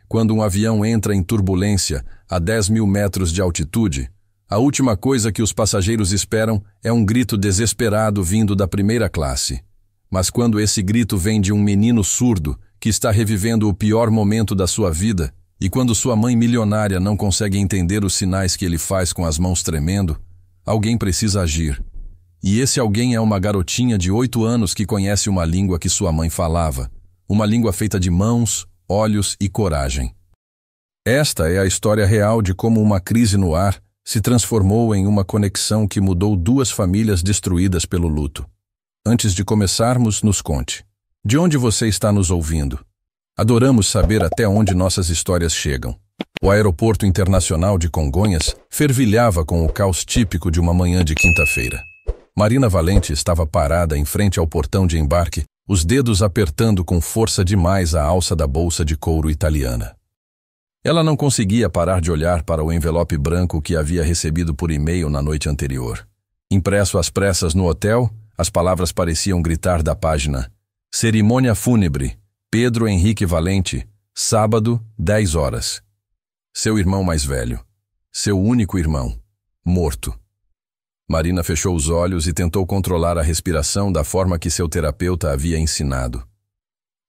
quando um avião entra em turbulência a 10.000 metros de altitude, a última coisa que os passageiros esperam é um grito desesperado vindo da primeira classe. Mas quando esse grito vem de um menino surdo que está revivendo o pior momento da sua vida, e quando sua mãe milionária não consegue entender os sinais que ele faz com as mãos tremendo, alguém precisa agir. E esse alguém é uma garotinha de 8 anos que conhece uma língua que sua mãe falava, uma língua feita de mãos, olhos e coragem. Esta é a história real de como uma crise no ar se transformou em uma conexão que mudou 2 famílias destruídas pelo luto. Antes de começarmos, nos conte. De onde você está nos ouvindo? Adoramos saber até onde nossas histórias chegam. O aeroporto internacional de Congonhas fervilhava com o caos típico de uma manhã de quinta-feira. Marina Valente estava parada em frente ao portão de embarque, os dedos apertando com força demais a alça da bolsa de couro italiana. Ela não conseguia parar de olhar para o envelope branco que havia recebido por e-mail na noite anterior. Impresso às pressas no hotel, as palavras pareciam gritar da página: Cerimônia fúnebre, Pedro Henrique Valente, sábado, 10 horas. Seu irmão mais velho, seu único irmão, morto. Marina fechou os olhos e tentou controlar a respiração da forma que seu terapeuta havia ensinado.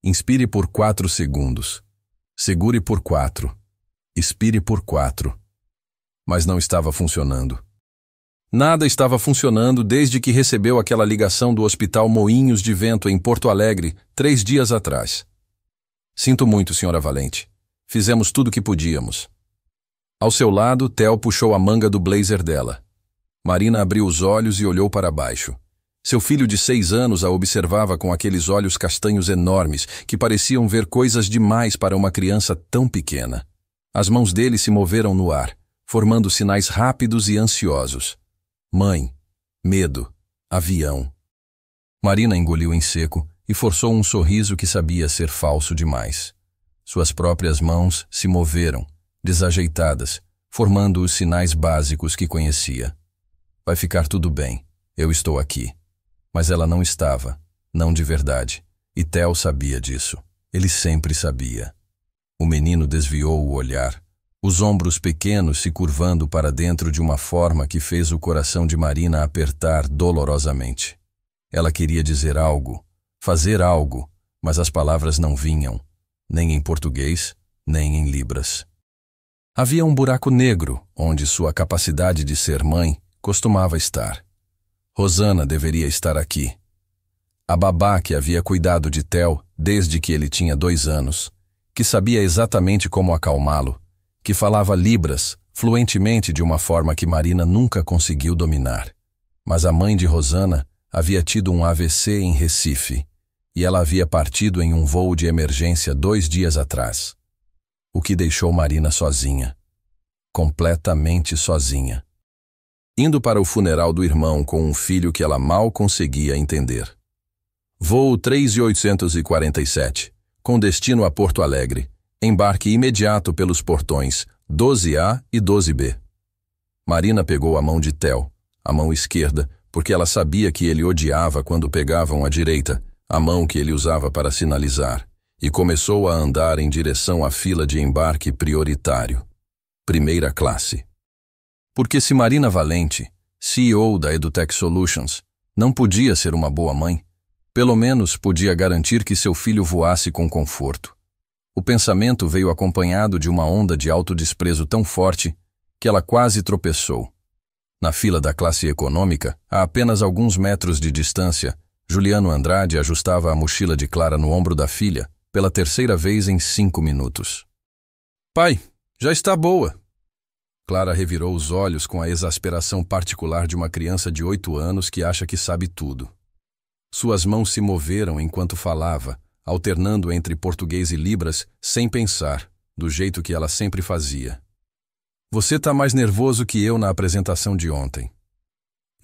Inspire por 4 segundos. Segure por 4. Expire por 4. Mas não estava funcionando. Nada estava funcionando desde que recebeu aquela ligação do Hospital Moinhos de Vento em Porto Alegre 3 dias atrás. Sinto muito, senhora Valente. Fizemos tudo o que podíamos. Ao seu lado, Theo puxou a manga do blazer dela. Marina abriu os olhos e olhou para baixo. Seu filho de 6 anos a observava com aqueles olhos castanhos enormes que pareciam ver coisas demais para uma criança tão pequena. As mãos dele se moveram no ar, formando sinais rápidos e ansiosos. Mãe, medo, avião. Marina engoliu em seco e forçou um sorriso que sabia ser falso demais. Suas próprias mãos se moveram, desajeitadas, formando os sinais básicos que conhecia. Vai ficar tudo bem, eu estou aqui. Mas ela não estava, não de verdade, e Theo sabia disso. Ele sempre sabia. O menino desviou o olhar, os ombros pequenos se curvando para dentro de uma forma que fez o coração de Marina apertar dolorosamente. Ela queria dizer algo, fazer algo, mas as palavras não vinham, nem em português, nem em libras. Havia um buraco negro onde sua capacidade de ser mãe costumava estar. Rosana deveria estar aqui. A babá que havia cuidado de Theo desde que ele tinha 2 anos, que sabia exatamente como acalmá-lo, que falava libras fluentemente de uma forma que Marina nunca conseguiu dominar. Mas a mãe de Rosana havia tido um AVC em Recife, e ela havia partido em um voo de emergência 2 dias atrás. O que deixou Marina sozinha. Completamente sozinha. Indo para o funeral do irmão com um filho que ela mal conseguia entender. Voo 3847, com destino a Porto Alegre. Embarque imediato pelos portões 12A e 12B. Marina pegou a mão de Theo, a mão esquerda, porque ela sabia que ele odiava quando pegavam a direita, a mão que ele usava para sinalizar, e começou a andar em direção à fila de embarque prioritário. Primeira classe. Porque se Marina Valente, CEO da EduTech Solutions, não podia ser uma boa mãe, pelo menos podia garantir que seu filho voasse com conforto. O pensamento veio acompanhado de uma onda de autodesprezo tão forte que ela quase tropeçou. Na fila da classe econômica, a apenas alguns metros de distância, Juliano Andrade ajustava a mochila de Clara no ombro da filha pela 3ª vez em 5 minutos. Pai, já está boa. Clara revirou os olhos com a exasperação particular de uma criança de 8 anos que acha que sabe tudo. Suas mãos se moveram enquanto falava, alternando entre português e libras, sem pensar, do jeito que ela sempre fazia. Você está mais nervoso que eu na apresentação de ontem.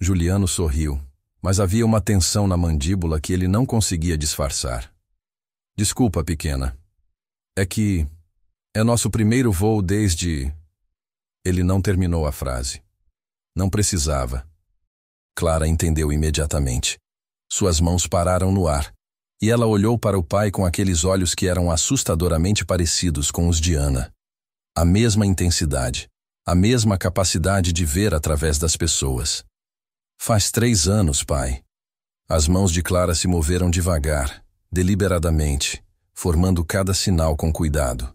Juliano sorriu, mas havia uma tensão na mandíbula que ele não conseguia disfarçar. Desculpa, pequena. É que é nosso primeiro voo desde... Ele não terminou a frase. Não precisava. Clara entendeu imediatamente. Suas mãos pararam no ar, E ela olhou para o pai com aqueles olhos que eram assustadoramente parecidos com os de Ana. A mesma intensidade, a mesma capacidade de ver através das pessoas. Faz 3 anos, pai. As mãos de Clara se moveram devagar, deliberadamente, formando cada sinal com cuidado.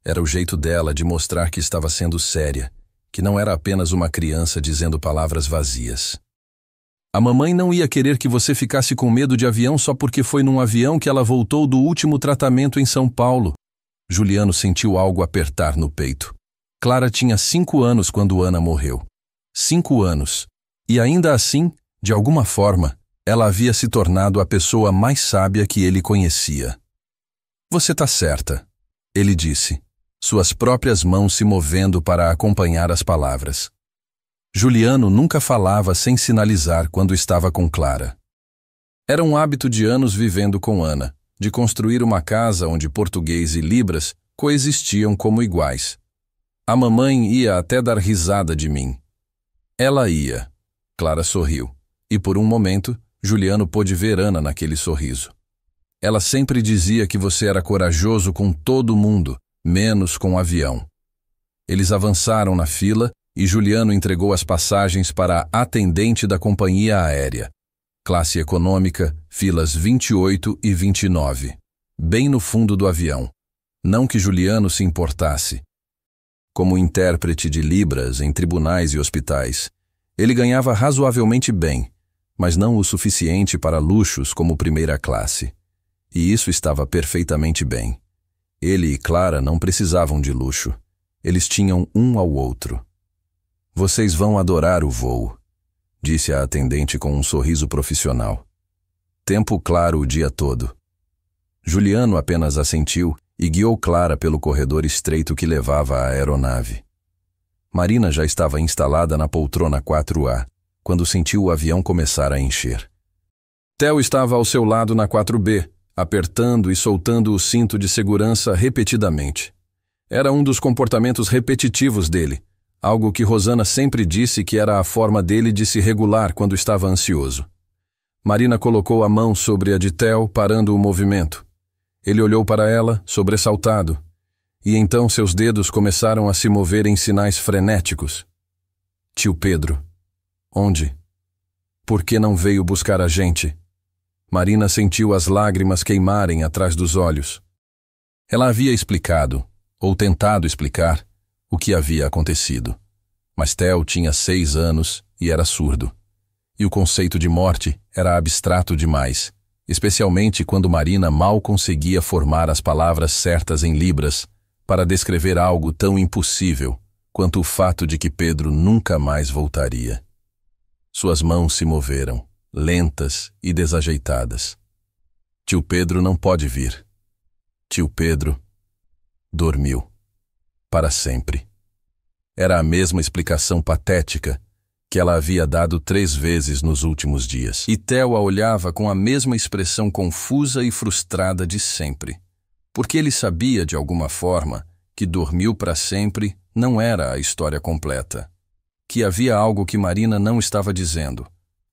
Era o jeito dela de mostrar que estava sendo séria, que não era apenas uma criança dizendo palavras vazias. A mamãe não ia querer que você ficasse com medo de avião só porque foi num avião que ela voltou do último tratamento em São Paulo. Juliano sentiu algo apertar no peito. Clara tinha 5 anos quando Ana morreu. 5 anos. E ainda assim, de alguma forma, ela havia se tornado a pessoa mais sábia que ele conhecia. Você tá certa, ele disse, suas próprias mãos se movendo para acompanhar as palavras. Juliano nunca falava sem sinalizar quando estava com Clara. Era um hábito de anos vivendo com Ana, de construir uma casa onde português e libras coexistiam como iguais. A mamãe ia até dar risada de mim. Ela ia. Clara sorriu, e por um momento, Juliano pôde ver Ana naquele sorriso. Ela sempre dizia que você era corajoso com todo mundo, menos com o avião. Eles avançaram na fila e Juliano entregou as passagens para a atendente da companhia aérea. Classe econômica, filas 28 e 29. Bem no fundo do avião. Não que Juliano se importasse. Como intérprete de Libras em tribunais e hospitais, ele ganhava razoavelmente bem, mas não o suficiente para luxos como primeira classe. E isso estava perfeitamente bem. Ele e Clara não precisavam de luxo. Eles tinham um ao outro. Vocês vão adorar o voo, disse a atendente com um sorriso profissional. Tempo claro o dia todo. Juliano apenas assentiu e guiou Clara pelo corredor estreito que levava à aeronave. Marina já estava instalada na poltrona 4A, quando sentiu o avião começar a encher. Theo estava ao seu lado na 4B, apertando e soltando o cinto de segurança repetidamente. Era um dos comportamentos repetitivos dele, algo que Rosana sempre disse que era a forma dele de se regular quando estava ansioso. Marina colocou a mão sobre a de Theo, parando o movimento. Ele olhou para ela, sobressaltado, e então seus dedos começaram a se mover em sinais frenéticos. Tio Pedro. Onde? Por que não veio buscar a gente? Marina sentiu as lágrimas queimarem atrás dos olhos. Ela havia explicado, ou tentado explicar, o que havia acontecido. Mas Theo tinha 6 anos e era surdo. E o conceito de morte era abstrato demais, especialmente quando Marina mal conseguia formar as palavras certas em libras para descrever algo tão impossível quanto o fato de que Pedro nunca mais voltaria. Suas mãos se moveram, lentas e desajeitadas. Tio Pedro não pode vir. Tio Pedro dormiu. Para sempre. Era a mesma explicação patética que ela havia dado 3 vezes nos últimos dias. E Theo a olhava com a mesma expressão confusa e frustrada de sempre. Porque ele sabia, de alguma forma, que dormiu para sempre não era a história completa. Que havia algo que Marina não estava dizendo.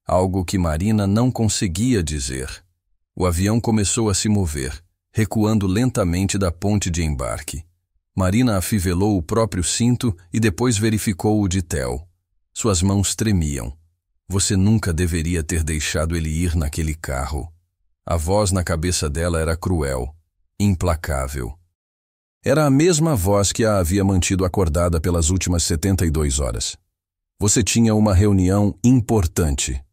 Algo que Marina não conseguia dizer. O avião começou a se mover, recuando lentamente da ponte de embarque. Marina afivelou o próprio cinto e depois verificou o de Theo. Suas mãos tremiam. Você nunca deveria ter deixado ele ir naquele carro. A voz na cabeça dela era cruel, implacável. Era a mesma voz que a havia mantido acordada pelas últimas 72 horas. Você tinha uma reunião importante,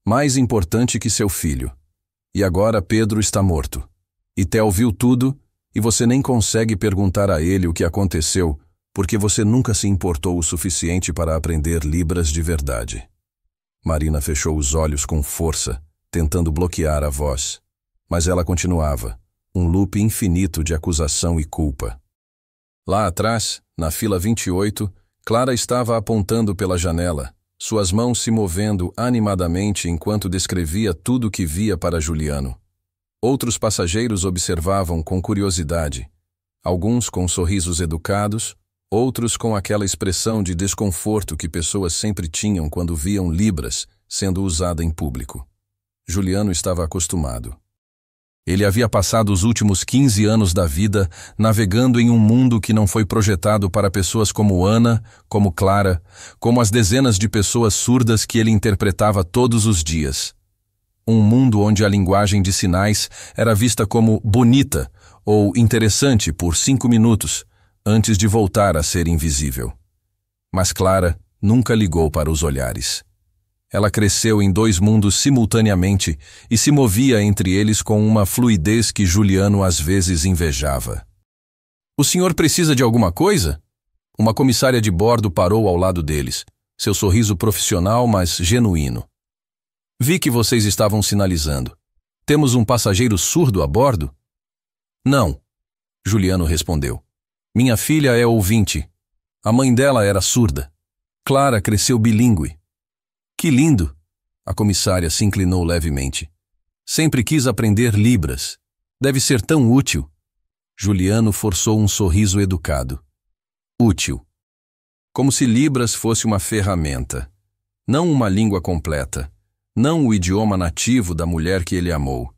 mais importante que seu filho. E agora Pedro está morto. E Theo viu tudo, e você nem consegue perguntar a ele o que aconteceu, porque você nunca se importou o suficiente para aprender libras de verdade. Marina fechou os olhos com força, tentando bloquear a voz. Mas ela continuava, um loop infinito de acusação e culpa. Lá atrás, na fila 28, Clara estava apontando pela janela, suas mãos se movendo animadamente enquanto descrevia tudo o que via para Juliano. Outros passageiros observavam com curiosidade, alguns com sorrisos educados, outros com aquela expressão de desconforto que pessoas sempre tinham quando viam libras sendo usada em público. Juliano estava acostumado. Ele havia passado os últimos 15 anos da vida navegando em um mundo que não foi projetado para pessoas como Ana, como Clara, como as dezenas de pessoas surdas que ele interpretava todos os dias. Um mundo onde a linguagem de sinais era vista como bonita ou interessante por 5 minutos, antes de voltar a ser invisível. Mas Clara nunca ligou para os olhares. Ela cresceu em 2 mundos simultaneamente e se movia entre eles com uma fluidez que Juliano às vezes invejava. "O senhor precisa de alguma coisa?" Uma comissária de bordo parou ao lado deles, seu sorriso profissional, mas genuíno. "Vi que vocês estavam sinalizando. Temos um passageiro surdo a bordo?" "Não", Juliano respondeu. "Minha filha é ouvinte. A mãe dela era surda. Clara cresceu bilíngue." "Que lindo!" A comissária se inclinou levemente. "Sempre quis aprender Libras. Deve ser tão útil." Juliano forçou um sorriso educado. Útil. Como se Libras fosse uma ferramenta. Não uma língua completa. Não o idioma nativo da mulher que ele amou.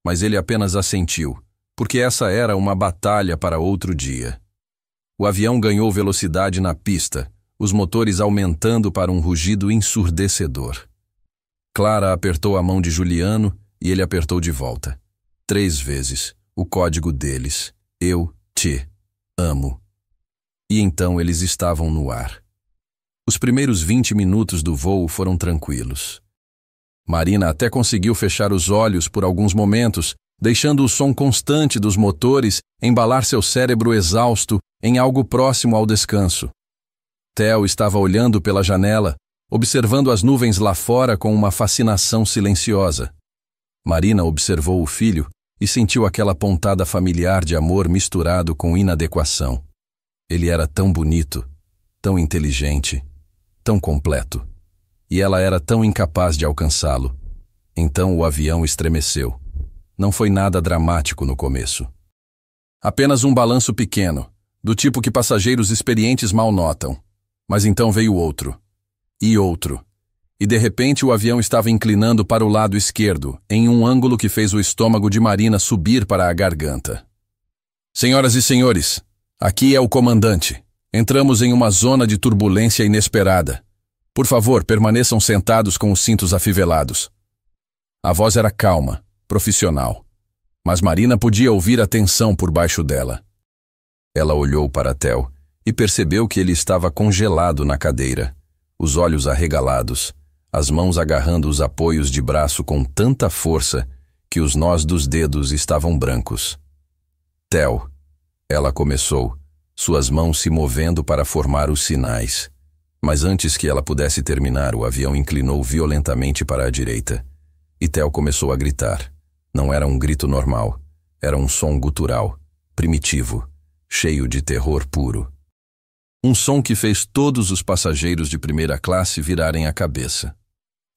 Mas ele apenas assentiu, porque essa era uma batalha para outro dia. O avião ganhou velocidade na pista, os motores aumentando para um rugido ensurdecedor. Clara apertou a mão de Juliano e ele apertou de volta. 3 vezes, o código deles. Eu te amo. E então eles estavam no ar. Os primeiros 20 minutos do voo foram tranquilos. Marina até conseguiu fechar os olhos por alguns momentos, deixando o som constante dos motores embalar seu cérebro exausto em algo próximo ao descanso. Theo estava olhando pela janela, observando as nuvens lá fora com uma fascinação silenciosa. Marina observou o filho e sentiu aquela pontada familiar de amor misturado com inadequação. Ele era tão bonito, tão inteligente, tão completo. E ela era tão incapaz de alcançá-lo. Então o avião estremeceu. Não foi nada dramático no começo. Apenas um balanço pequeno, do tipo que passageiros experientes mal notam. Mas então veio outro. E outro. E de repente o avião estava inclinando para o lado esquerdo, em um ângulo que fez o estômago de Marina subir para a garganta. "Senhoras e senhores, aqui é o comandante. Entramos em uma zona de turbulência inesperada. Por favor, permaneçam sentados com os cintos afivelados." A voz era calma, profissional. Mas Marina podia ouvir a tensão por baixo dela. Ela olhou para Theo e percebeu que ele estava congelado na cadeira, os olhos arregalados, as mãos agarrando os apoios de braço com tanta força que os nós dos dedos estavam brancos. "Theo", ela começou, suas mãos se movendo para formar os sinais. Mas antes que ela pudesse terminar, o avião inclinou violentamente para a direita. E Theo começou a gritar. Não era um grito normal, era um som gutural, primitivo, cheio de terror puro. Um som que fez todos os passageiros de primeira classe virarem a cabeça.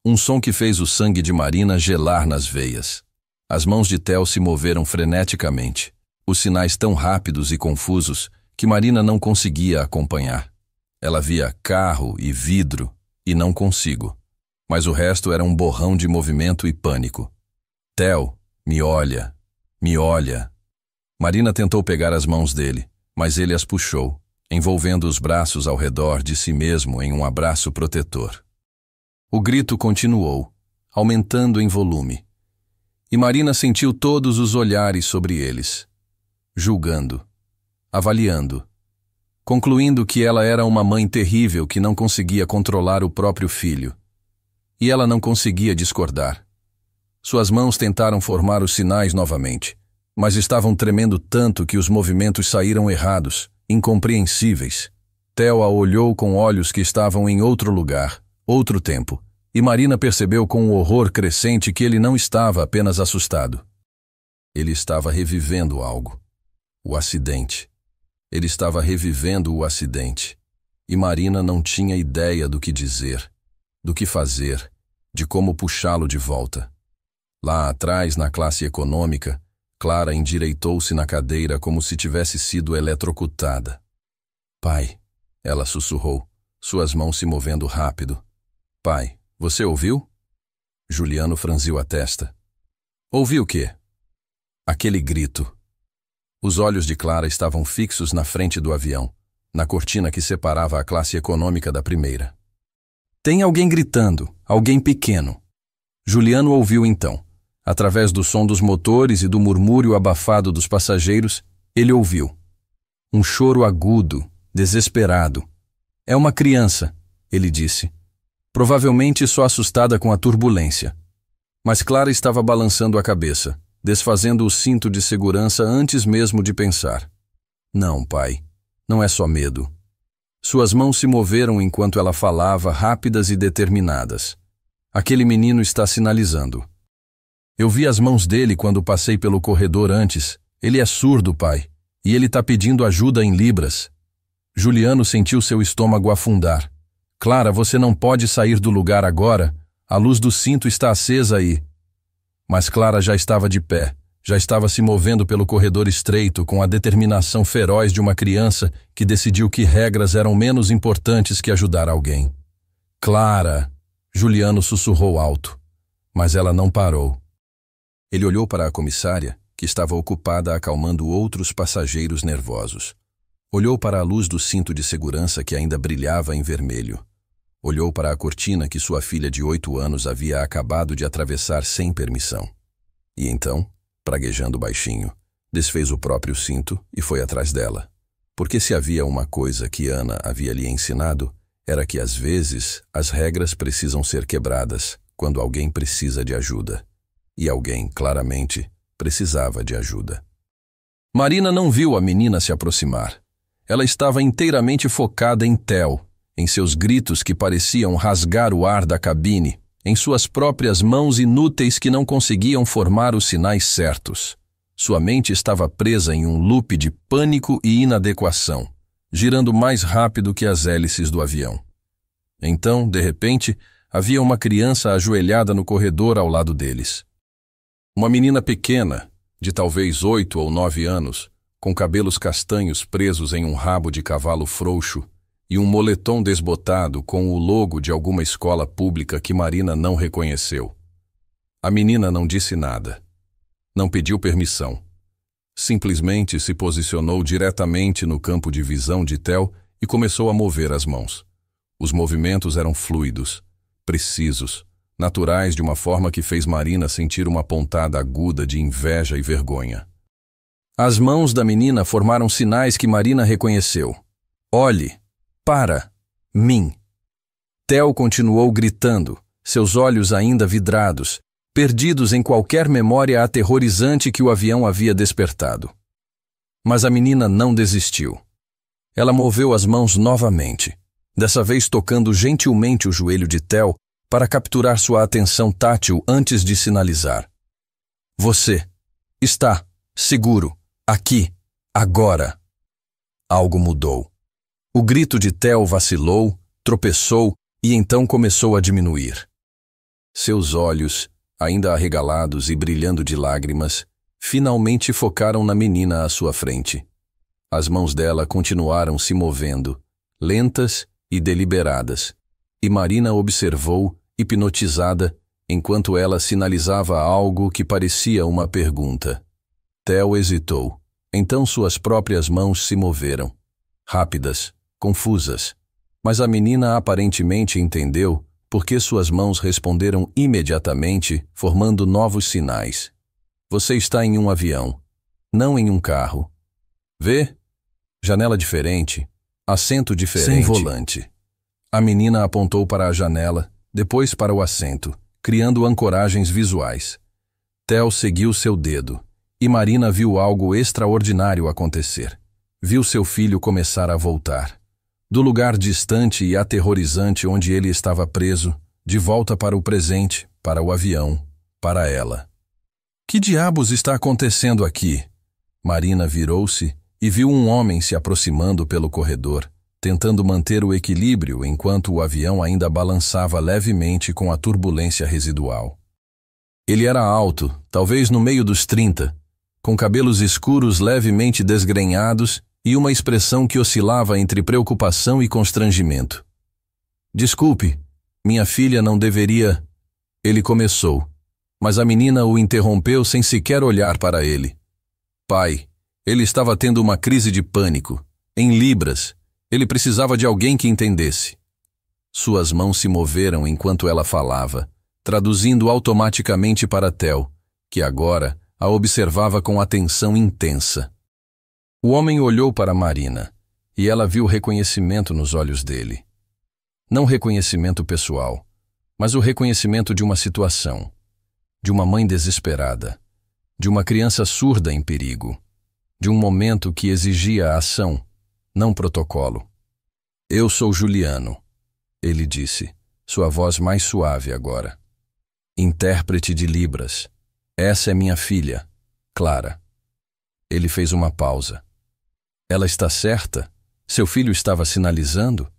Um som que fez o sangue de Marina gelar nas veias. As mãos de Theo se moveram freneticamente, os sinais tão rápidos e confusos que Marina não conseguia acompanhar. Ela via carro e vidro e não consigo. Mas o resto era um borrão de movimento e pânico. "Theo, me olha, me olha." Marina tentou pegar as mãos dele, mas ele as puxou, envolvendo os braços ao redor de si mesmo em um abraço protetor. O grito continuou, aumentando em volume. E Marina sentiu todos os olhares sobre eles, julgando, avaliando, concluindo que ela era uma mãe terrível que não conseguia controlar o próprio filho. E ela não conseguia discordar. Suas mãos tentaram formar os sinais novamente, mas estavam tremendo tanto que os movimentos saíram errados, incompreensíveis. Theo a olhou com olhos que estavam em outro lugar, outro tempo, e Marina percebeu com o horror crescente que ele não estava apenas assustado. Ele estava revivendo algo. O acidente. Ele estava revivendo o acidente. E Marina não tinha ideia do que dizer, do que fazer, de como puxá-lo de volta. Lá atrás, na classe econômica, Clara endireitou-se na cadeira como se tivesse sido eletrocutada. "Pai", ela sussurrou, suas mãos se movendo rápido. "Pai, você ouviu?" Juliano franziu a testa. "Ouviu o quê?" Aquele grito. Os olhos de Clara estavam fixos na frente do avião, na cortina que separava a classe econômica da primeira. Tem alguém gritando, alguém pequeno. Juliano ouviu então. Através do som dos motores e do murmúrio abafado dos passageiros, ele ouviu. Um choro agudo, desesperado. É uma criança, ele disse. Provavelmente só assustada com a turbulência. Mas Clara estava balançando a cabeça, desfazendo o cinto de segurança antes mesmo de pensar. Não, pai, não é só medo. Suas mãos se moveram enquanto ela falava, rápidas e determinadas. Aquele menino está sinalizando. Eu vi as mãos dele quando passei pelo corredor antes. Ele é surdo, pai, e ele está pedindo ajuda em libras. Juliano sentiu seu estômago afundar. Clara, você não pode sair do lugar agora. A luz do cinto está acesa aí. Mas Clara já estava de pé, já estava se movendo pelo corredor estreito com a determinação feroz de uma criança que decidiu que regras eram menos importantes que ajudar alguém. Clara! Juliano sussurrou alto, mas ela não parou. Ele olhou para a comissária, que estava ocupada acalmando outros passageiros nervosos. Olhou para a luz do cinto de segurança que ainda brilhava em vermelho. Olhou para a cortina que sua filha de 8 anos havia acabado de atravessar sem permissão. E então, praguejando baixinho, desfez o próprio cinto e foi atrás dela. Porque se havia uma coisa que Ana havia lhe ensinado, era que às vezes as regras precisam ser quebradas quando alguém precisa de ajuda. E alguém, claramente, precisava de ajuda. Marina não viu a menina se aproximar. Ela estava inteiramente focada em Theo, em seus gritos que pareciam rasgar o ar da cabine, em suas próprias mãos inúteis que não conseguiam formar os sinais certos. Sua mente estava presa em um loop de pânico e inadequação, girando mais rápido que as hélices do avião. Então, de repente, havia uma criança ajoelhada no corredor ao lado deles. Uma menina pequena, de talvez 8 ou 9 anos, com cabelos castanhos presos em um rabo de cavalo frouxo e um moletom desbotado com o logo de alguma escola pública que Marina não reconheceu. A menina não disse nada. Não pediu permissão. Simplesmente se posicionou diretamente no campo de visão de Theo e começou a mover as mãos. Os movimentos eram fluidos, precisos, naturais de uma forma que fez Marina sentir uma pontada aguda de inveja e vergonha. As mãos da menina formaram sinais que Marina reconheceu. Olhe, para, mim. Theo continuou gritando, seus olhos ainda vidrados, perdidos em qualquer memória aterrorizante que o avião havia despertado. Mas a menina não desistiu. Ela moveu as mãos novamente, dessa vez tocando gentilmente o joelho de Theo para capturar sua atenção tátil antes de sinalizar. Você está seguro, aqui, agora. Algo mudou. O grito de Theo vacilou, tropeçou e então começou a diminuir. Seus olhos, ainda arregalados e brilhando de lágrimas, finalmente focaram na menina à sua frente. As mãos dela continuaram se movendo, lentas e deliberadas, e Marina observou, hipnotizada, enquanto ela sinalizava algo que parecia uma pergunta. Theo hesitou. Então suas próprias mãos se moveram, rápidas, confusas. Mas a menina aparentemente entendeu porque suas mãos responderam imediatamente, formando novos sinais. Você está em um avião, não em um carro. Vê? Janela diferente, assento diferente. Sem volante. A menina apontou para a janela, depois para o assento, criando ancoragens visuais. Theo seguiu seu dedo, e Marina viu algo extraordinário acontecer. Viu seu filho começar a voltar. Do lugar distante e aterrorizante onde ele estava preso, de volta para o presente, para o avião, para ela. Que diabos está acontecendo aqui? Marina virou-se e viu um homem se aproximando pelo corredor, tentando manter o equilíbrio enquanto o avião ainda balançava levemente com a turbulência residual. Ele era alto, talvez no meio dos 30, com cabelos escuros levemente desgrenhados e uma expressão que oscilava entre preocupação e constrangimento. Desculpe, minha filha não deveria... Ele começou, mas a menina o interrompeu sem sequer olhar para ele. Pai, ele estava tendo uma crise de pânico. Em libras, ele precisava de alguém que entendesse. Suas mãos se moveram enquanto ela falava, traduzindo automaticamente para Theo, que agora a observava com atenção intensa. O homem olhou para Marina, e ela viu reconhecimento nos olhos dele. Não reconhecimento pessoal, mas o reconhecimento de uma situação, de uma mãe desesperada, de uma criança surda em perigo, de um momento que exigia ação, não protocolo. Eu sou Juliano, ele disse, sua voz mais suave agora. Intérprete de Libras. Essa é minha filha, Clara. Ele fez uma pausa. Ela está certa? Seu filho estava sinalizando?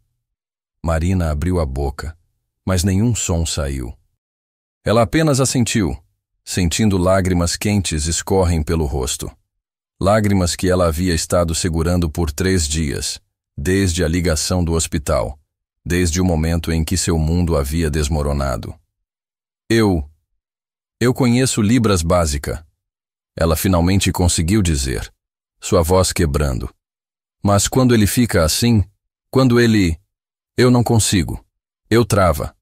Marina abriu a boca, mas nenhum som saiu. Ela apenas assentiu, sentindo lágrimas quentes escorrem pelo rosto. Lágrimas que ela havia estado segurando por 3 dias, desde a ligação do hospital, desde o momento em que seu mundo havia desmoronado. Eu conheço Libras básica. Ela finalmente conseguiu dizer, sua voz quebrando. Mas quando ele fica assim, quando ele... Eu não consigo. Eu trava.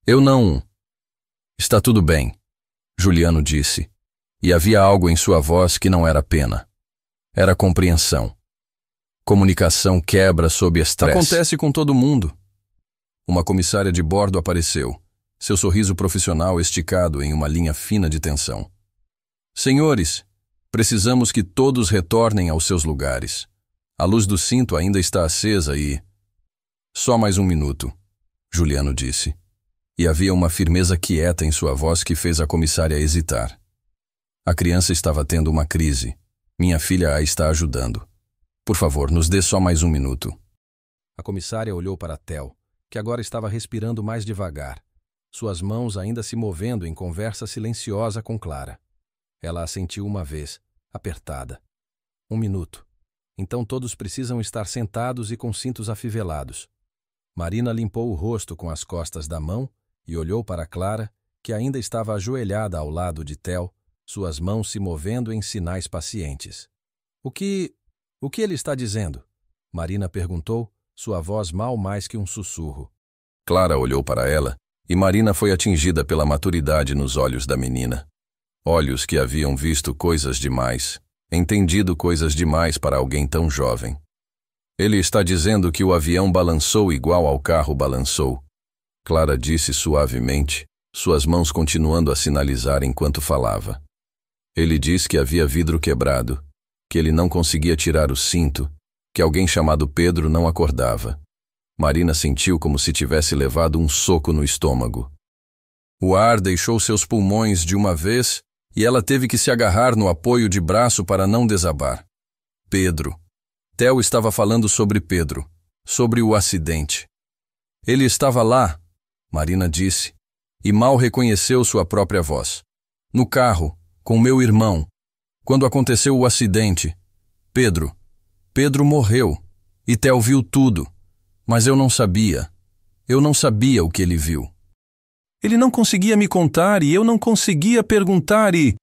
Eu não... Está tudo bem, Juliano disse, e havia algo em sua voz que não era pena. Era compreensão. Comunicação quebra sob estresse. Acontece com todo mundo. Uma comissária de bordo apareceu, seu sorriso profissional esticado em uma linha fina de tensão. Senhores, precisamos que todos retornem aos seus lugares. A luz do cinto ainda está acesa e... Só mais 1 minuto, Juliano disse. E havia uma firmeza quieta em sua voz que fez a comissária hesitar. A criança estava tendo uma crise. Minha filha a está ajudando. Por favor, nos dê só mais 1 minuto. A comissária olhou para Theo, que agora estava respirando mais devagar, suas mãos ainda se movendo em conversa silenciosa com Clara. Ela assentiu uma vez, apertada. 1 minuto. Então todos precisam estar sentados e com cintos afivelados. Marina limpou o rosto com as costas da mão e olhou para Clara, que ainda estava ajoelhada ao lado de Theo, suas mãos se movendo em sinais pacientes. O que ele está dizendo? Marina perguntou, sua voz mal mais que um sussurro. Clara olhou para ela, e Marina foi atingida pela maturidade nos olhos da menina. Olhos que haviam visto coisas demais, entendido coisas demais para alguém tão jovem. Ele está dizendo que o avião balançou igual ao carro balançou. Clara disse suavemente, suas mãos continuando a sinalizar enquanto falava. Ele diz que havia vidro quebrado, que ele não conseguia tirar o cinto, que alguém chamado Pedro não acordava. Marina sentiu como se tivesse levado um soco no estômago. O ar deixou seus pulmões de uma vez e ela teve que se agarrar no apoio de braço para não desabar. Pedro. Theo estava falando sobre Pedro, sobre o acidente. Ele estava lá, Marina disse, e mal reconheceu sua própria voz. No carro, com meu irmão, quando aconteceu o acidente. Pedro morreu, e Theo viu tudo, mas eu não sabia. Eu não sabia o que ele viu. Ele não conseguia me contar e eu não conseguia perguntar e...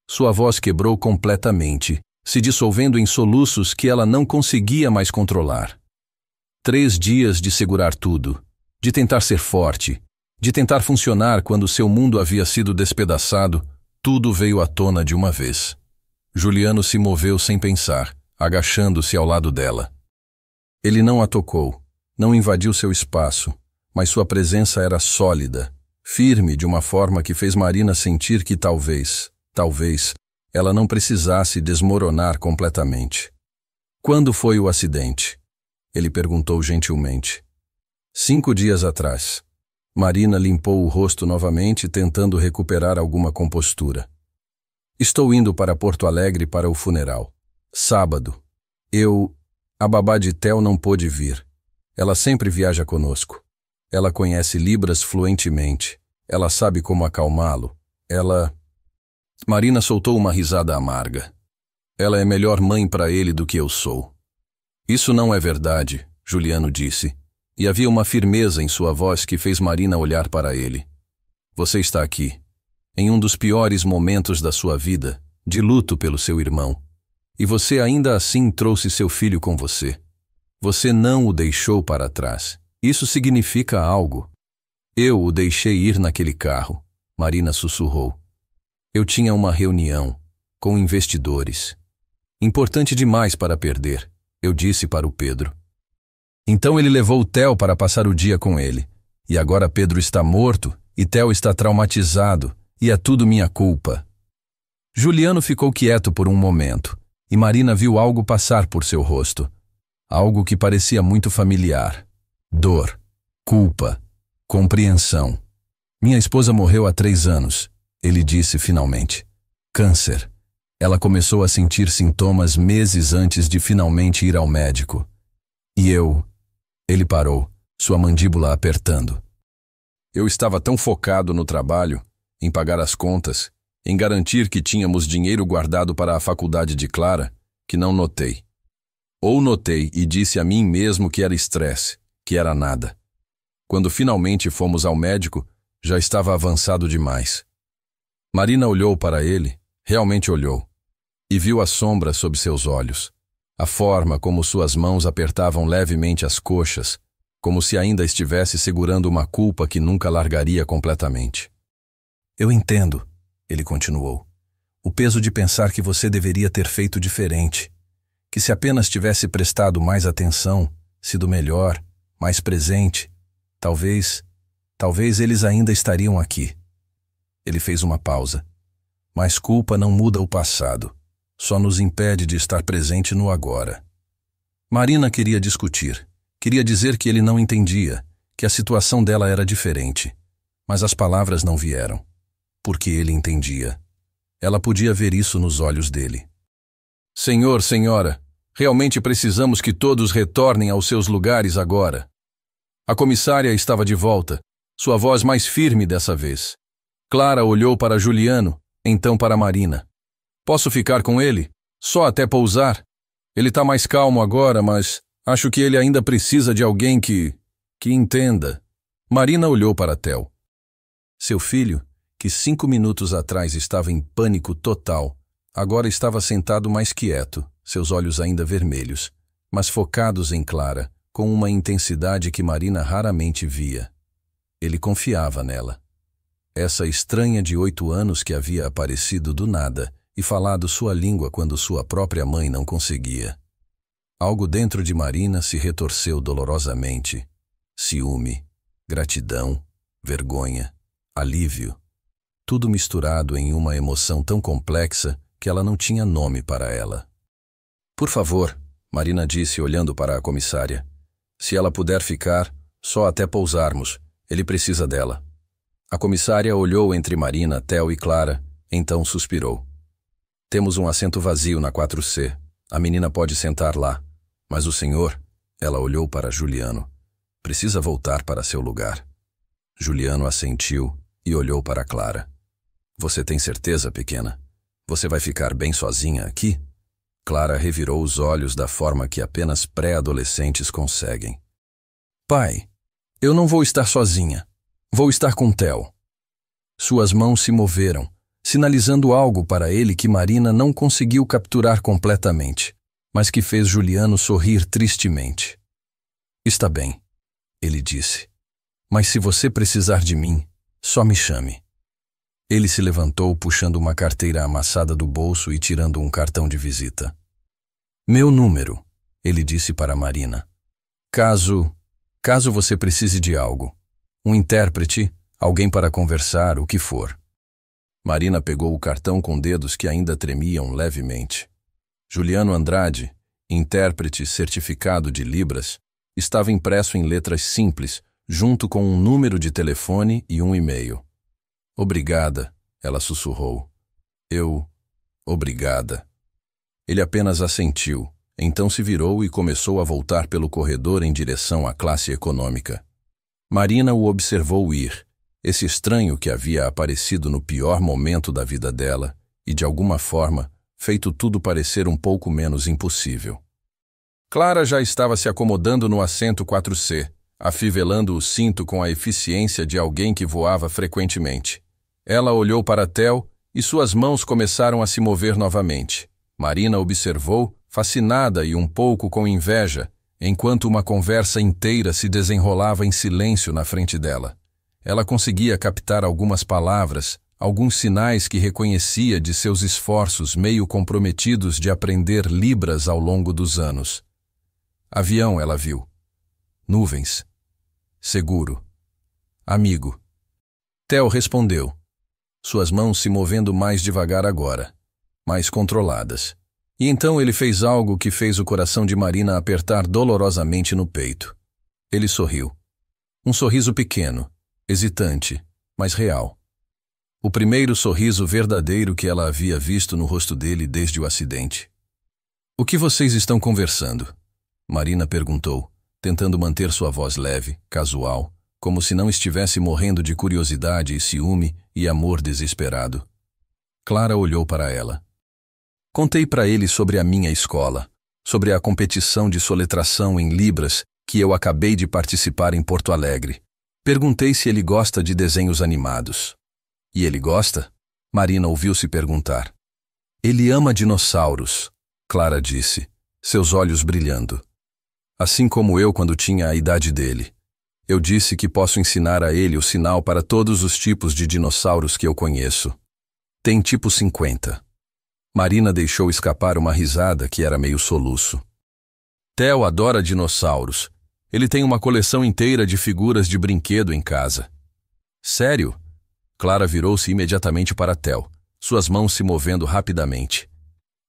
Sua voz quebrou completamente, se dissolvendo em soluços que ela não conseguia mais controlar. 3 dias de segurar tudo, de tentar ser forte, de tentar funcionar quando seu mundo havia sido despedaçado, tudo veio à tona de uma vez. Juliano se moveu sem pensar, agachando-se ao lado dela. Ele não a tocou, não invadiu seu espaço, mas sua presença era sólida, firme de uma forma que fez Marina sentir que talvez, ela não precisasse desmoronar completamente. Quando foi o acidente? Ele perguntou gentilmente. 5 dias atrás. Marina limpou o rosto novamente, tentando recuperar alguma compostura. Estou indo para Porto Alegre para o funeral. Sábado. A babá de Theo não pôde vir. Ela sempre viaja conosco. Ela conhece Libras fluentemente. Ela sabe como acalmá-lo. Marina soltou uma risada amarga. Ela é melhor mãe para ele do que eu sou. Isso não é verdade, Juliano disse, e havia uma firmeza em sua voz que fez Marina olhar para ele. Você está aqui, em um dos piores momentos da sua vida, de luto pelo seu irmão. E você ainda assim trouxe seu filho com você. Você não o deixou para trás. Isso significa algo. Eu o deixei ir naquele carro, Marina sussurrou. Eu tinha uma reunião com investidores. Importante demais para perder, eu disse para o Pedro. Então ele levou o Theo para passar o dia com ele. E agora Pedro está morto e Theo está traumatizado e é tudo minha culpa. Juliano ficou quieto por um momento e Marina viu algo passar por seu rosto. Algo que parecia muito familiar. Dor, culpa, compreensão. Minha esposa morreu há 3 anos, ele disse finalmente. Câncer. Ela começou a sentir sintomas meses antes de finalmente ir ao médico. E eu... Ele parou, sua mandíbula apertando. Eu estava tão focado no trabalho, em pagar as contas, em garantir que tínhamos dinheiro guardado para a faculdade de Clara, que não notei. Ou notei e disse a mim mesmo que era estresse, que era nada. Quando finalmente fomos ao médico, já estava avançado demais. Marina olhou para ele, realmente olhou, e viu a sombra sob seus olhos, a forma como suas mãos apertavam levemente as coxas, como se ainda estivesse segurando uma culpa que nunca largaria completamente. Eu entendo, ele continuou, o peso de pensar que você deveria ter feito diferente, que se apenas tivesse prestado mais atenção, sido melhor, mais presente, talvez eles ainda estariam aqui. Ele fez uma pausa. Mas culpa não muda o passado, só nos impede de estar presente no agora. Marina queria discutir, queria dizer que ele não entendia, que a situação dela era diferente, mas as palavras não vieram, porque ele entendia. Ela podia ver isso nos olhos dele. Senhor, senhora, realmente precisamos que todos retornem aos seus lugares agora. A comissária estava de volta, sua voz mais firme dessa vez. Clara olhou para Juliano, então para Marina. Posso ficar com ele? Só até pousar? Ele está mais calmo agora, mas acho que ele ainda precisa de alguém que entenda. Marina olhou para Theo. Seu filho, que 5 minutos atrás estava em pânico total, agora estava sentado mais quieto, seus olhos ainda vermelhos, mas focados em Clara, com uma intensidade que Marina raramente via. Ele confiava nela. Essa estranha de 8 anos que havia aparecido do nada e falado sua língua quando sua própria mãe não conseguia. Algo dentro de Marina se retorceu dolorosamente. Ciúme, gratidão, vergonha, alívio. Tudo misturado em uma emoção tão complexa que ela não tinha nome para ela. Por favor, Marina disse olhando para a comissária. Se ela puder ficar, só até pousarmos. Ele precisa dela. A comissária olhou entre Marina, Theo e Clara, então suspirou. Temos um assento vazio na 4C. A menina pode sentar lá. Mas o senhor, ela olhou para Juliano, precisa voltar para seu lugar. Juliano assentiu e olhou para Clara. Você tem certeza, pequena? Você vai ficar bem sozinha aqui? Clara revirou os olhos da forma que apenas pré-adolescentes conseguem. Pai, eu não vou estar sozinha. Vou estar com Theo. Suas mãos se moveram, sinalizando algo para ele que Marina não conseguiu capturar completamente, mas que fez Juliano sorrir tristemente. Está bem, ele disse. Mas se você precisar de mim, só me chame. Ele se levantou puxando uma carteira amassada do bolso e tirando um cartão de visita. Meu número, ele disse para Marina. Caso você precise de algo. Um intérprete, alguém para conversar, o que for. Marina pegou o cartão com dedos que ainda tremiam levemente. Juliano Andrade, intérprete certificado de Libras, estava impresso em letras simples, junto com um número de telefone e um e-mail. Obrigada, ela sussurrou. Obrigada. Ele apenas assentiu, então se virou e começou a voltar pelo corredor em direção à classe econômica. Marina o observou ir, esse estranho que havia aparecido no pior momento da vida dela e, de alguma forma, feito tudo parecer um pouco menos impossível. Clara já estava se acomodando no assento 4C, afivelando o cinto com a eficiência de alguém que voava frequentemente. Ela olhou para Theo e suas mãos começaram a se mover novamente. Marina observou, fascinada e um pouco com inveja, enquanto uma conversa inteira se desenrolava em silêncio na frente dela. Ela conseguia captar algumas palavras, alguns sinais que reconhecia de seus esforços meio comprometidos de aprender Libras ao longo dos anos. Avião, ela viu. Nuvens. Seguro. Amigo. Theo respondeu, suas mãos se movendo mais devagar agora, mais controladas. E então ele fez algo que fez o coração de Marina apertar dolorosamente no peito. Ele sorriu. Um sorriso pequeno, hesitante, mas real. O primeiro sorriso verdadeiro que ela havia visto no rosto dele desde o acidente. O que vocês estão conversando? Marina perguntou, tentando manter sua voz leve, casual, como se não estivesse morrendo de curiosidade e ciúme e amor desesperado. Clara olhou para ela. Contei para ele sobre a minha escola, sobre a competição de soletração em Libras que eu acabei de participar em Porto Alegre. Perguntei se ele gosta de desenhos animados. E ele gosta? Marina ouviu-se perguntar. Ele ama dinossauros, Clara disse, seus olhos brilhando. Assim como eu quando tinha a idade dele. Eu disse que posso ensinar a ele o sinal para todos os tipos de dinossauros que eu conheço. Tem tipo 50. Marina deixou escapar uma risada que era meio soluço. Theo adora dinossauros. Ele tem uma coleção inteira de figuras de brinquedo em casa. Sério? Clara virou-se imediatamente para Theo, suas mãos se movendo rapidamente.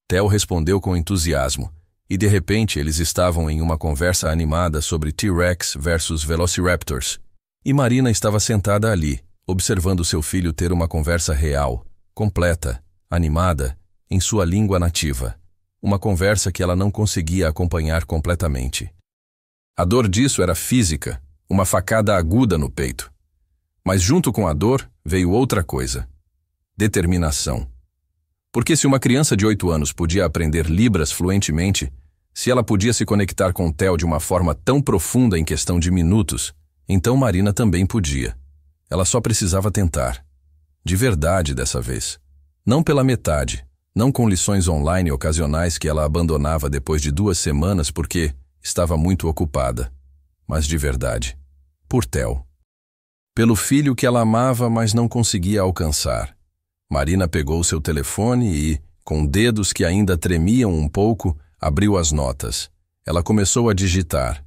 Theo respondeu com entusiasmo, e de repente eles estavam em uma conversa animada sobre T-Rex versus Velociraptors. E Marina estava sentada ali, observando seu filho ter uma conversa real, completa, animada, em sua língua nativa. Uma conversa que ela não conseguia acompanhar completamente. A dor disso era física, uma facada aguda no peito. Mas junto com a dor veio outra coisa. Determinação. Porque se uma criança de 8 anos podia aprender Libras fluentemente, se ela podia se conectar com Theo de uma forma tão profunda em questão de minutos, então Marina também podia. Ela só precisava tentar. De verdade dessa vez. Não pela metade, não com lições online ocasionais que ela abandonava depois de 2 semanas porque estava muito ocupada. Mas de verdade. Por Theo. Pelo filho que ela amava, mas não conseguia alcançar. Marina pegou seu telefone e, com dedos que ainda tremiam um pouco, abriu as notas. Ela começou a digitar.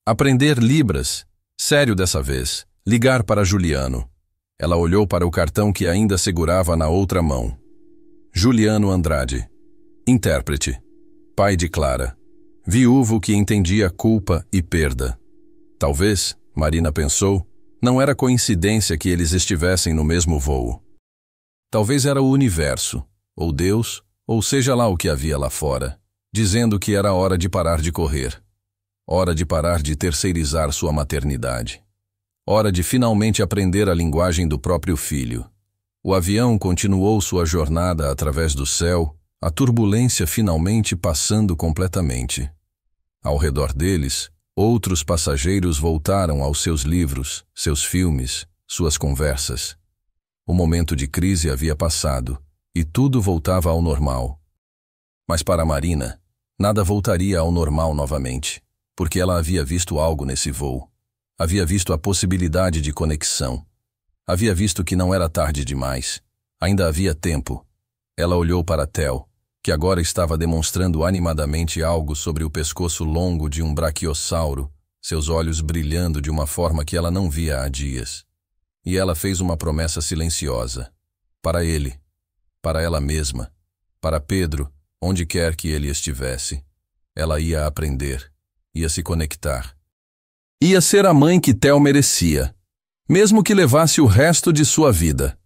Aprender Libras. Sério dessa vez. Ligar para Juliano. Ela olhou para o cartão que ainda segurava na outra mão. Juliano Andrade. Intérprete. Pai de Clara. Viúvo que entendia culpa e perda. Talvez, Marina pensou, não era coincidência que eles estivessem no mesmo voo. Talvez era o universo, ou Deus, ou seja lá o que havia lá fora, dizendo que era hora de parar de correr. Hora de parar de terceirizar sua maternidade. Hora de finalmente aprender a linguagem do próprio filho. O avião continuou sua jornada através do céu, a turbulência finalmente passando completamente. Ao redor deles, outros passageiros voltaram aos seus livros, seus filmes, suas conversas. O momento de crise havia passado, e tudo voltava ao normal. Mas para Marina, nada voltaria ao normal novamente, porque ela havia visto algo nesse voo. Havia visto a possibilidade de conexão. Havia visto que não era tarde demais. Ainda havia tempo. Ela olhou para Theo, que agora estava demonstrando animadamente algo sobre o pescoço longo de um braquiossauro, seus olhos brilhando de uma forma que ela não via há dias. E ela fez uma promessa silenciosa. Para ele, para ela mesma, para Pedro, onde quer que ele estivesse. Ela ia aprender, ia se conectar. Ia ser a mãe que Theo merecia, mesmo que levasse o resto de sua vida.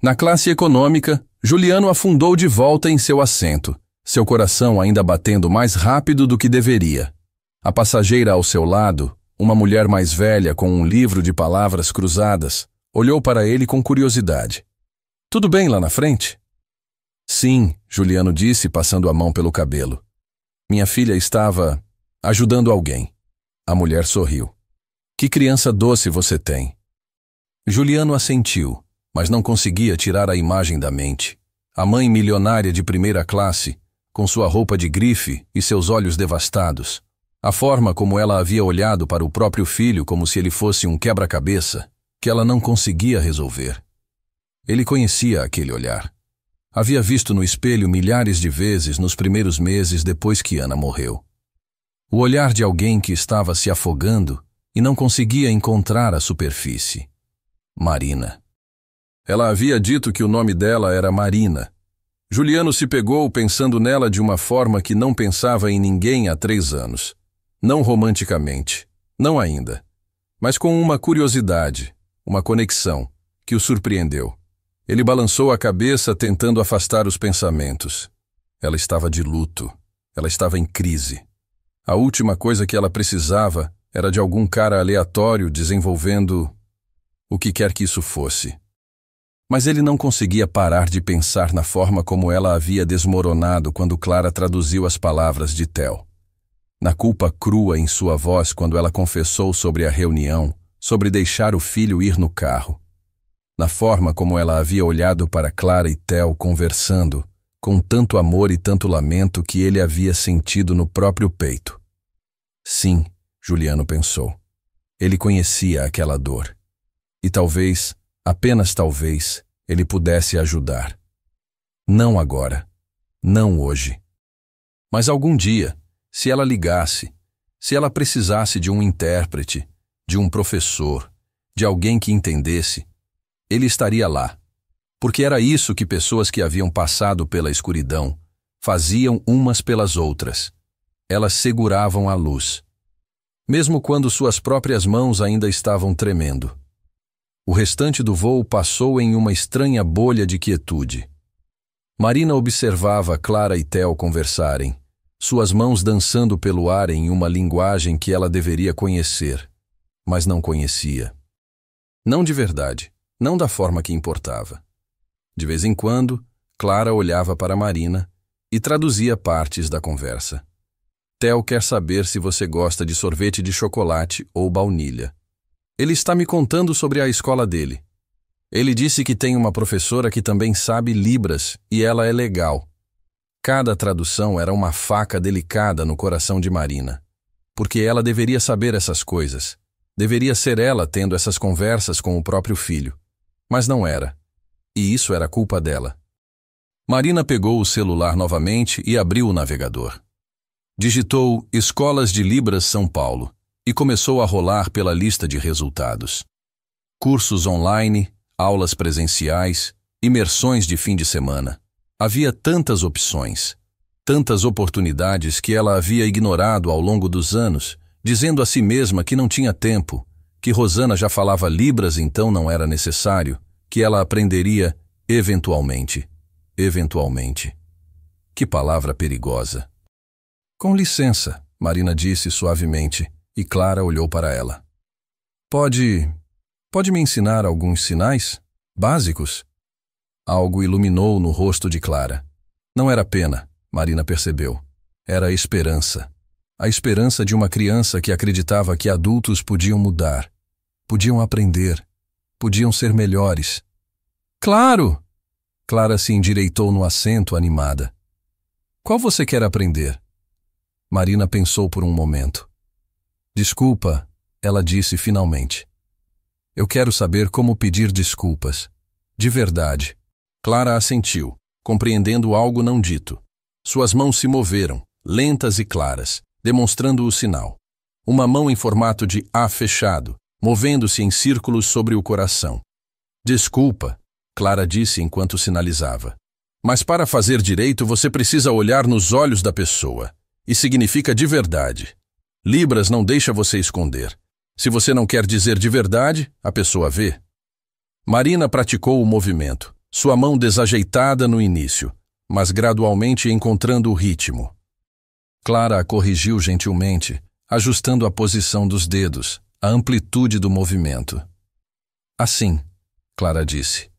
Na classe econômica, Juliano afundou de volta em seu assento, seu coração ainda batendo mais rápido do que deveria. A passageira ao seu lado, uma mulher mais velha com um livro de palavras cruzadas, olhou para ele com curiosidade. Tudo bem lá na frente? Sim, Juliano disse, passando a mão pelo cabelo. Minha filha estava ajudando alguém. A mulher sorriu. Que criança doce você tem. Juliano assentiu, mas não conseguia tirar a imagem da mente. A mãe milionária de primeira classe, com sua roupa de grife e seus olhos devastados. A forma como ela havia olhado para o próprio filho como se ele fosse um quebra-cabeça, que ela não conseguia resolver. Ele conhecia aquele olhar. Havia visto no espelho milhares de vezes nos primeiros meses depois que Ana morreu. O olhar de alguém que estava se afogando e não conseguia encontrar a superfície. Marina. Ela havia dito que o nome dela era Marina. Juliano se pegou pensando nela de uma forma que não pensava em ninguém há 3 anos. Não romanticamente, não ainda, mas com uma curiosidade, uma conexão, que o surpreendeu. Ele balançou a cabeça tentando afastar os pensamentos. Ela estava de luto, ela estava em crise. A última coisa que ela precisava era de algum cara aleatório desenvolvendo o que quer que isso fosse. Mas ele não conseguia parar de pensar na forma como ela havia desmoronado quando Clara traduziu as palavras de Theo. Na culpa crua em sua voz quando ela confessou sobre a reunião, sobre deixar o filho ir no carro. Na forma como ela havia olhado para Clara e Theo conversando, com tanto amor e tanto lamento que ele havia sentido no próprio peito. Sim, Juliano pensou. Ele conhecia aquela dor. E talvez, apenas talvez, ele pudesse ajudar. Não agora. Não hoje. Mas algum dia, se ela ligasse, se ela precisasse de um intérprete, de um professor, de alguém que entendesse, ele estaria lá. Porque era isso que pessoas que haviam passado pela escuridão faziam umas pelas outras. Elas seguravam a luz. Mesmo quando suas próprias mãos ainda estavam tremendo. O restante do voo passou em uma estranha bolha de quietude. Marina observava Clara e Theo conversarem, suas mãos dançando pelo ar em uma linguagem que ela deveria conhecer, mas não conhecia. Não de verdade, não da forma que importava. De vez em quando, Clara olhava para Marina e traduzia partes da conversa. Theo quer saber se você gosta de sorvete de chocolate ou baunilha. Ele está me contando sobre a escola dele. Ele disse que tem uma professora que também sabe Libras e ela é legal. Cada tradução era uma faca delicada no coração de Marina, porque ela deveria saber essas coisas. Deveria ser ela tendo essas conversas com o próprio filho. Mas não era. E isso era culpa dela. Marina pegou o celular novamente e abriu o navegador. Digitou Escolas de Libras São Paulo e começou a rolar pela lista de resultados. Cursos online, aulas presenciais, imersões de fim de semana. Havia tantas opções, tantas oportunidades que ela havia ignorado ao longo dos anos, dizendo a si mesma que não tinha tempo, que Rosana já falava Libras então não era necessário, que ela aprenderia eventualmente. Eventualmente. Que palavra perigosa. Com licença, Marina disse suavemente, e Clara olhou para ela. Pode me ensinar alguns sinais? Básicos? Algo iluminou no rosto de Clara. Não era pena, Marina percebeu. Era esperança. A esperança de uma criança que acreditava que adultos podiam mudar, podiam aprender, podiam ser melhores. Claro! Clara se endireitou no assento, animada. Qual você quer aprender? Marina pensou por um momento. Desculpa, ela disse finalmente. Eu quero saber como pedir desculpas. De verdade. Clara assentiu, compreendendo algo não dito. Suas mãos se moveram, lentas e claras, demonstrando o sinal. Uma mão em formato de A fechado, movendo-se em círculos sobre o coração. Desculpa, Clara disse enquanto sinalizava. Mas para fazer direito você precisa olhar nos olhos da pessoa. E significa de verdade. Libras não deixa você esconder. Se você não quer dizer de verdade, a pessoa vê. Marina praticou o movimento, sua mão desajeitada no início, mas gradualmente encontrando o ritmo. Clara a corrigiu gentilmente, ajustando a posição dos dedos, a amplitude do movimento. Assim, Clara disse.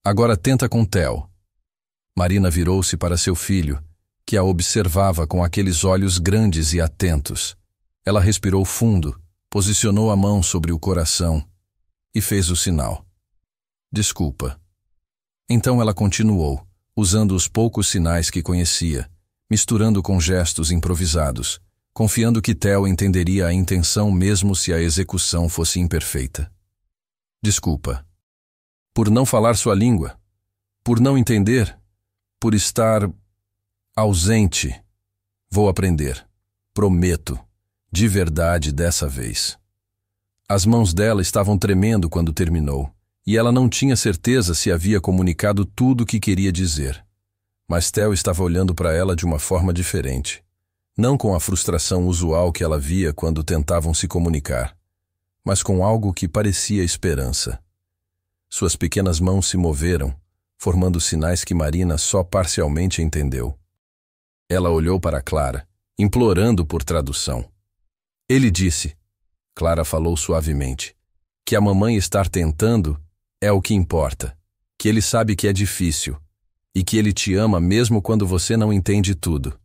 Agora tenta com Theo. Marina virou-se para seu filho, que a observava com aqueles olhos grandes e atentos. Ela respirou fundo, posicionou a mão sobre o coração e fez o sinal. Desculpa. Então ela continuou, usando os poucos sinais que conhecia, misturando com gestos improvisados, confiando que Theo entenderia a intenção mesmo se a execução fosse imperfeita. Desculpa. Por não falar sua língua. Por não entender. Por estar ausente. Vou aprender. Prometo. De verdade dessa vez. As mãos dela estavam tremendo quando terminou, e ela não tinha certeza se havia comunicado tudo o que queria dizer. Mas Theo estava olhando para ela de uma forma diferente. Não com a frustração usual que ela via quando tentavam se comunicar, mas com algo que parecia esperança. Suas pequenas mãos se moveram, formando sinais que Marina só parcialmente entendeu. Ela olhou para Clara, implorando por tradução. Ele disse, Clara falou suavemente, que a mamãe estar tentando é o que importa, que ele sabe que é difícil, e que ele te ama mesmo quando você não entende tudo.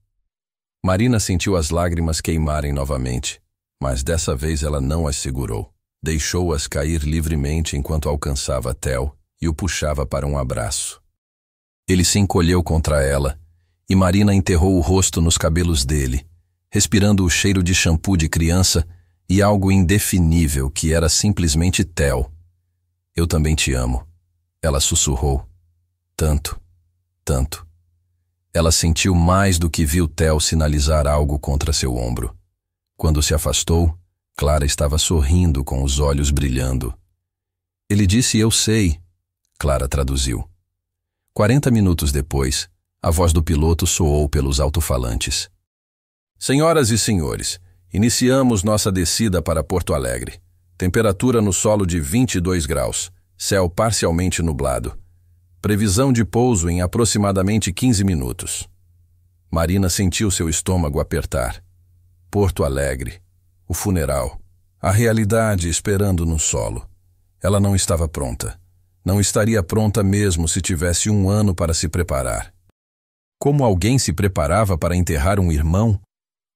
Marina sentiu as lágrimas queimarem novamente, mas dessa vez ela não as segurou. Deixou-as cair livremente enquanto alcançava Theo e o puxava para um abraço. Ele se encolheu contra ela, e Marina enterrou o rosto nos cabelos dele, respirando o cheiro de shampoo de criança e algo indefinível que era simplesmente Theo. Eu também te amo, ela sussurrou. Tanto, tanto. Ela sentiu mais do que viu Theo sinalizar algo contra seu ombro. Quando se afastou, Clara estava sorrindo com os olhos brilhando. Ele disse eu sei, Clara traduziu. 40 minutos depois, a voz do piloto soou pelos alto-falantes. Senhoras e senhores, iniciamos nossa descida para Porto Alegre. Temperatura no solo de 22 graus, céu parcialmente nublado. Previsão de pouso em aproximadamente 15 minutos. Marina sentiu seu estômago apertar. Porto Alegre. O funeral. A realidade esperando no solo. Ela não estava pronta. Não estaria pronta mesmo se tivesse 1 ano para se preparar. Como alguém se preparava para enterrar um irmão?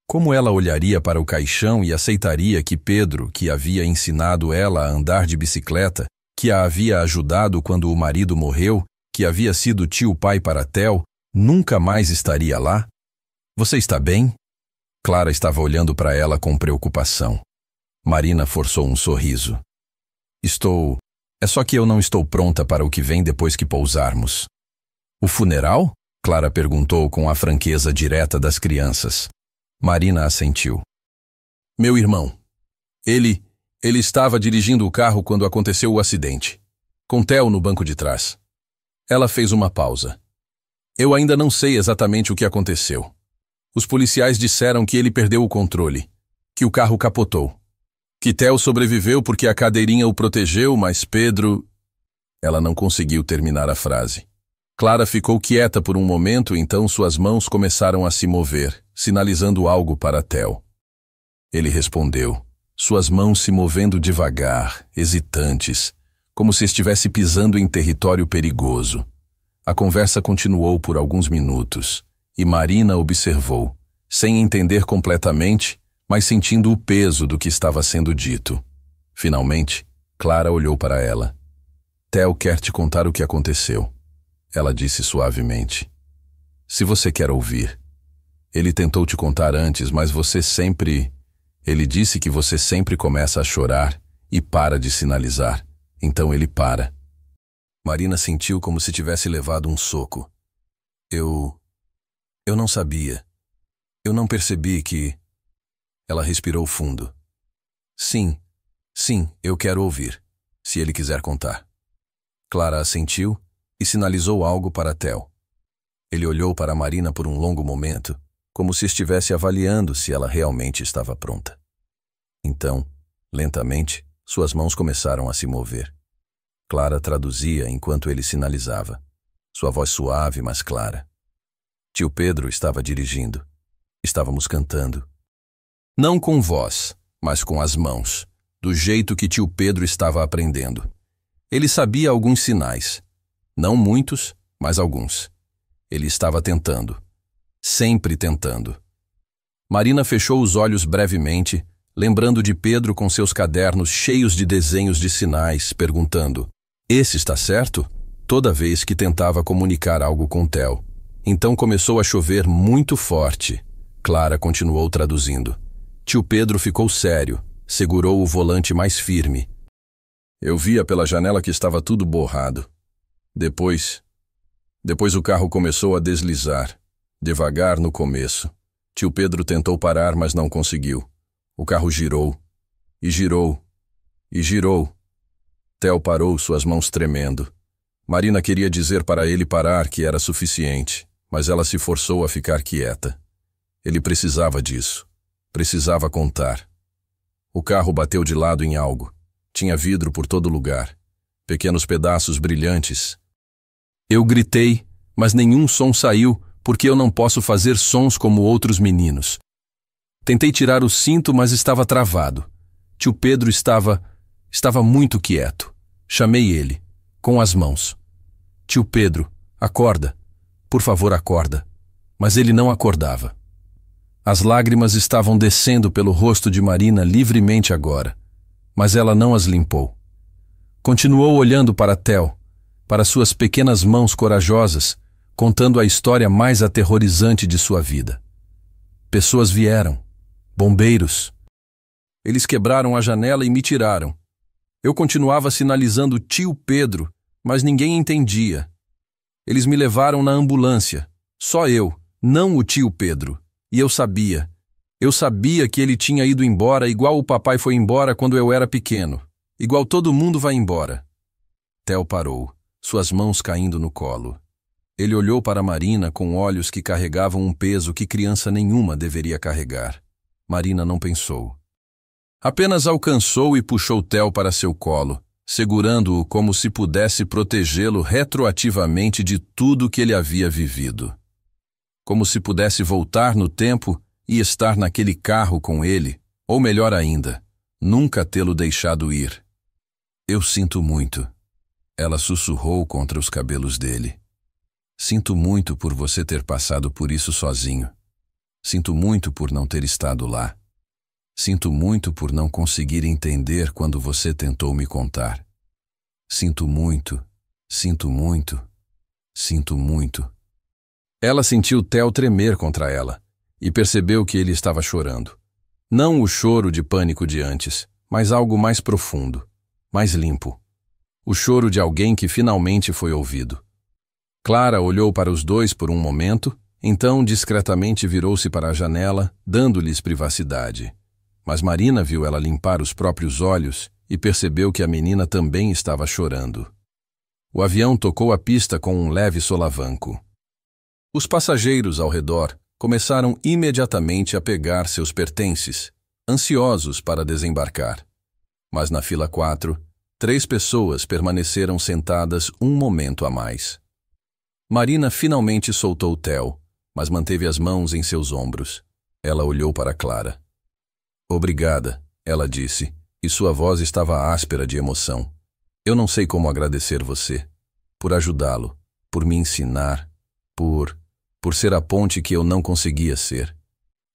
Como ela olharia para o caixão e aceitaria que Pedro, que havia ensinado ela a andar de bicicleta, que a havia ajudado quando o marido morreu, que havia sido tio-pai para Theo, nunca mais estaria lá? Você está bem? Clara estava olhando para ela com preocupação. Marina forçou um sorriso. Estou... É só que eu não estou pronta para o que vem depois que pousarmos. O funeral? Clara perguntou com a franqueza direta das crianças. Marina assentiu. Meu irmão. Ele estava dirigindo o carro quando aconteceu o acidente. Com Theo no banco de trás. Ela fez uma pausa. Eu ainda não sei exatamente o que aconteceu. Os policiais disseram que ele perdeu o controle, que o carro capotou, que Theo sobreviveu porque a cadeirinha o protegeu, mas Pedro... Ela não conseguiu terminar a frase. Clara ficou quieta por um momento, então suas mãos começaram a se mover, sinalizando algo para Theo. Ele respondeu, suas mãos se movendo devagar, hesitantes, como se estivesse pisando em território perigoso. A conversa continuou por alguns minutos, e Marina observou, sem entender completamente, mas sentindo o peso do que estava sendo dito. Finalmente, Clara olhou para ela. Theo quer te contar o que aconteceu. Ela disse suavemente. Se você quer ouvir. Ele tentou te contar antes, mas você sempre... Ele disse que você sempre começa a chorar e para de sinalizar. Então ele para. Marina sentiu como se tivesse levado um soco. Eu não sabia. Eu não percebi que... Ela respirou fundo. Sim, eu quero ouvir, se ele quiser contar. Clara assentiu e sinalizou algo para Theo. Ele olhou para Marina por um longo momento, como se estivesse avaliando se ela realmente estava pronta. Então, lentamente, suas mãos começaram a se mover. Clara traduzia enquanto ele sinalizava. Sua voz suave, mas clara. Tio Pedro estava dirigindo. Estávamos cantando. Não com voz, mas com as mãos, do jeito que tio Pedro estava aprendendo. Ele sabia alguns sinais. Não muitos, mas alguns. Ele estava tentando. Sempre tentando. Marina fechou os olhos brevemente, lembrando de Pedro com seus cadernos cheios de desenhos de sinais, perguntando: esse está certo? toda vez que tentava comunicar algo com Theo. Então começou a chover muito forte. Clara continuou traduzindo. Tio Pedro ficou sério, segurou o volante mais firme. Eu via pela janela que estava tudo borrado. Depois o carro começou a deslizar, devagar no começo. Tio Pedro tentou parar, mas não conseguiu. O carro girou, e girou, e girou. Theo parou, suas mãos tremendo. Marina queria dizer para ele parar que era suficiente, mas ela se forçou a ficar quieta. Ele precisava disso. Precisava contar. O carro bateu de lado em algo. Tinha vidro por todo lugar. Pequenos pedaços brilhantes. Eu gritei, mas nenhum som saiu, porque eu não posso fazer sons como outros meninos. Tentei tirar o cinto, mas estava travado. Tio Pedro estava muito quieto. Chamei ele, com as mãos. Tio Pedro, acorda. Por favor, acorda. Mas ele não acordava. As lágrimas estavam descendo pelo rosto de Marina livremente agora, mas ela não as limpou. Continuou olhando para Theo, para suas pequenas mãos corajosas, contando a história mais aterrorizante de sua vida. Pessoas vieram. Bombeiros. Eles quebraram a janela e me tiraram. Eu continuava sinalizando tio Pedro, mas ninguém entendia. Eles me levaram na ambulância. Só eu, não o tio Pedro. E eu sabia que ele tinha ido embora igual o papai foi embora quando eu era pequeno. Igual todo mundo vai embora. Theo parou, suas mãos caindo no colo. Ele olhou para Marina com olhos que carregavam um peso que criança nenhuma deveria carregar. Marina não pensou. Apenas alcançou e puxou Theo para seu colo, segurando-o como se pudesse protegê-lo retroativamente de tudo que ele havia vivido. Como se pudesse voltar no tempo e estar naquele carro com ele, ou melhor ainda, nunca tê-lo deixado ir. Eu sinto muito. Ela sussurrou contra os cabelos dele. Sinto muito por você ter passado por isso sozinho. Sinto muito por não ter estado lá. Sinto muito por não conseguir entender quando você tentou me contar. Sinto muito, sinto muito, sinto muito. Ela sentiu Theo tremer contra ela e percebeu que ele estava chorando. Não o choro de pânico de antes, mas algo mais profundo, mais limpo. O choro de alguém que finalmente foi ouvido. Clara olhou para os dois por um momento, então discretamente virou-se para a janela, dando-lhes privacidade. Mas Marina viu ela limpar os próprios olhos e percebeu que a menina também estava chorando. O avião tocou a pista com um leve solavanco. Os passageiros ao redor começaram imediatamente a pegar seus pertences, ansiosos para desembarcar. Mas na fila 4, 3 pessoas permaneceram sentadas um momento a mais. Marina finalmente soltou Theo, mas manteve as mãos em seus ombros. Ela olhou para Clara. Obrigada, ela disse, e sua voz estava áspera de emoção. Eu não sei como agradecer você, por ajudá-lo, por me ensinar, por ser a ponte que eu não conseguia ser.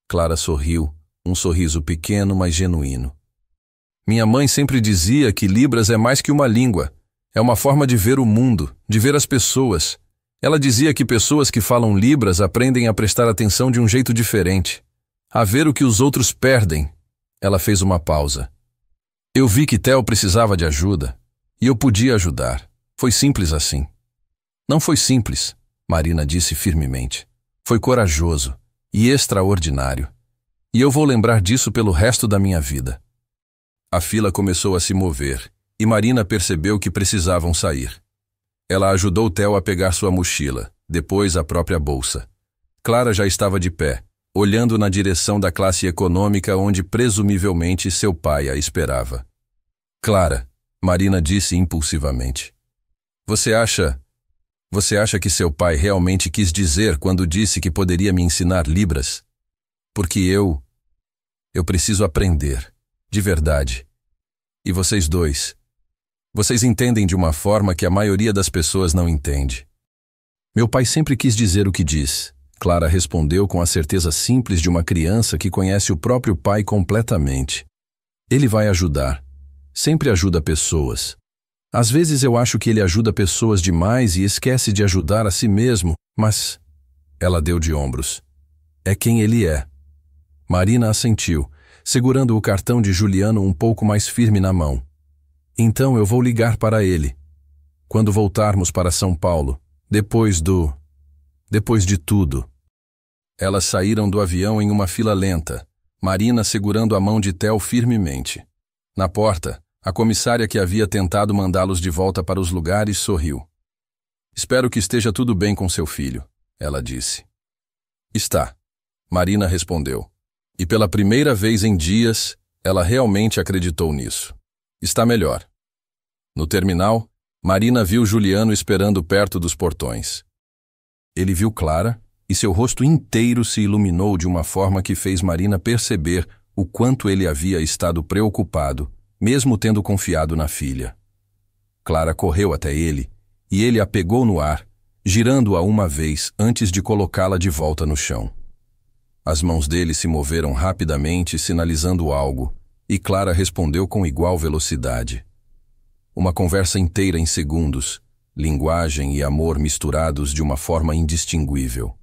Clara sorriu, um sorriso pequeno, mas genuíno. Minha mãe sempre dizia que Libras é mais que uma língua. É uma forma de ver o mundo, de ver as pessoas. Ela dizia que pessoas que falam Libras aprendem a prestar atenção de um jeito diferente, a ver o que os outros perdem. Ela fez uma pausa. Eu vi que Theo precisava de ajuda, e eu podia ajudar. Foi simples assim. Não foi simples, Marina disse firmemente. Foi corajoso e extraordinário. E eu vou lembrar disso pelo resto da minha vida. A fila começou a se mover, e Marina percebeu que precisavam sair. Ela ajudou Theo a pegar sua mochila, depois a própria bolsa. Clara já estava de pé, olhando na direção da classe econômica onde presumivelmente seu pai a esperava. Clara, Marina disse impulsivamente. Você acha que seu pai realmente quis dizer quando disse que poderia me ensinar Libras? Porque eu preciso aprender, de verdade. E vocês dois, vocês entendem de uma forma que a maioria das pessoas não entende. Meu pai sempre quis dizer o que diz, Clara respondeu com a certeza simples de uma criança que conhece o próprio pai completamente. Ele vai ajudar. Sempre ajuda pessoas. Às vezes eu acho que ele ajuda pessoas demais e esquece de ajudar a si mesmo, mas... Ela deu de ombros. É quem ele é. Marina assentiu, segurando o cartão de Juliano um pouco mais firme na mão. Então eu vou ligar para ele. Quando voltarmos para São Paulo, depois de tudo. Elas saíram do avião em uma fila lenta, Marina segurando a mão de Theo firmemente. Na porta, a comissária que havia tentado mandá-los de volta para os lugares sorriu. Espero que esteja tudo bem com seu filho, ela disse. Está, Marina respondeu. E pela primeira vez em dias, ela realmente acreditou nisso. Está melhor. No terminal, Marina viu Juliano esperando perto dos portões. Ele viu Clara e seu rosto inteiro se iluminou de uma forma que fez Marina perceber o quanto ele havia estado preocupado, mesmo tendo confiado na filha. Clara correu até ele e ele a pegou no ar, girando-a uma vez antes de colocá-la de volta no chão. As mãos dele se moveram rapidamente, sinalizando algo, e Clara respondeu com igual velocidade. Uma conversa inteira em segundos, linguagem e amor misturados de uma forma indistinguível.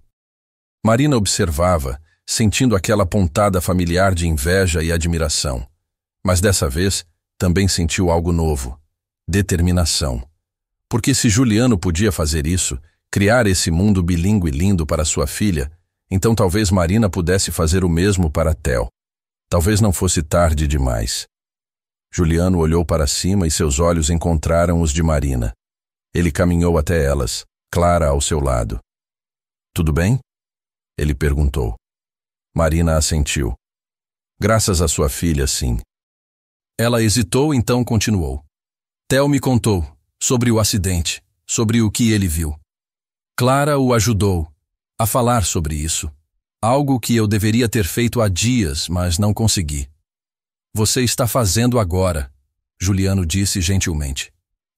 Marina observava, sentindo aquela pontada familiar de inveja e admiração. Mas dessa vez, também sentiu algo novo, determinação. Porque se Juliano podia fazer isso, criar esse mundo bilíngue lindo para sua filha, então talvez Marina pudesse fazer o mesmo para Theo. Talvez não fosse tarde demais. Juliano olhou para cima e seus olhos encontraram os de Marina. Ele caminhou até elas, Clara ao seu lado. Tudo bem? Ele perguntou. Marina assentiu. Graças à sua filha, sim. Ela hesitou, então continuou. Theo me contou sobre o acidente, sobre o que ele viu. Clara o ajudou a falar sobre isso. Algo que eu deveria ter feito há dias, mas não consegui. Você está fazendo agora, Juliano disse gentilmente.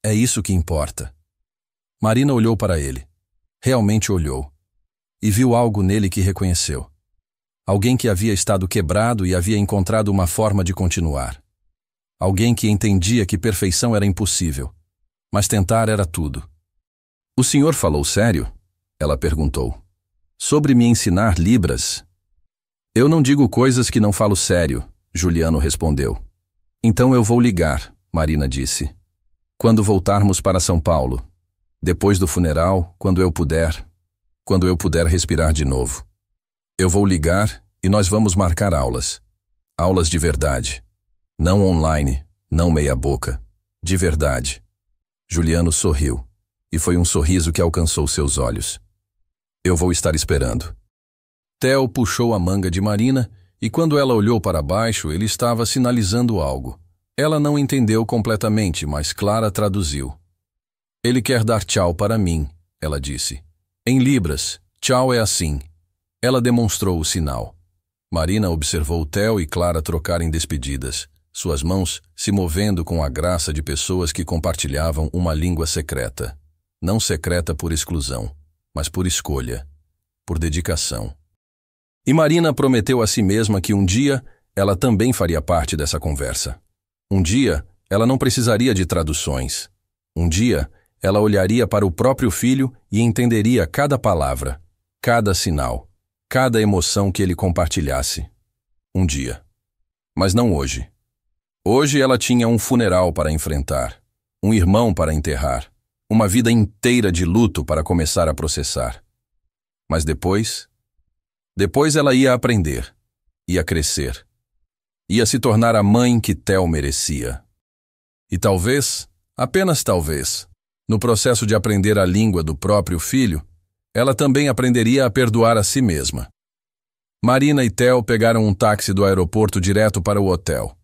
É isso que importa. Marina olhou para ele. Realmente olhou. E viu algo nele que reconheceu. Alguém que havia estado quebrado e havia encontrado uma forma de continuar. Alguém que entendia que perfeição era impossível, mas tentar era tudo. O senhor falou sério? Ela perguntou. Sobre me ensinar libras? Eu não digo coisas que não falo sério, Juliano respondeu. Então eu vou ligar, Marina disse. Quando voltarmos para São Paulo. Depois do funeral, quando eu puder respirar de novo. Eu vou ligar e nós vamos marcar aulas. Aulas de verdade. Não online, não meia boca. De verdade. Juliano sorriu, e foi um sorriso que alcançou seus olhos. Eu vou estar esperando. Theo puxou a manga de Marina, e quando ela olhou para baixo, ele estava sinalizando algo. Ela não entendeu completamente, mas Clara traduziu. Ele quer dar tchau para mim, ela disse. Em libras, tchau é assim. Ela demonstrou o sinal. Marina observou Theo e Clara trocarem despedidas, suas mãos se movendo com a graça de pessoas que compartilhavam uma língua secreta. Não secreta por exclusão, mas por escolha, por dedicação. E Marina prometeu a si mesma que um dia ela também faria parte dessa conversa. Um dia ela não precisaria de traduções. Um dia ela olharia para o próprio filho e entenderia cada palavra, cada sinal, cada emoção que ele compartilhasse. Um dia. Mas não hoje. Hoje ela tinha um funeral para enfrentar, um irmão para enterrar, uma vida inteira de luto para começar a processar. Mas depois ela ia aprender, ia crescer, ia se tornar a mãe que Theo merecia. E talvez, apenas talvez, no processo de aprender a língua do próprio filho, ela também aprenderia a perdoar a si mesma. Marina e Theo pegaram um táxi do aeroporto direto para o hotel.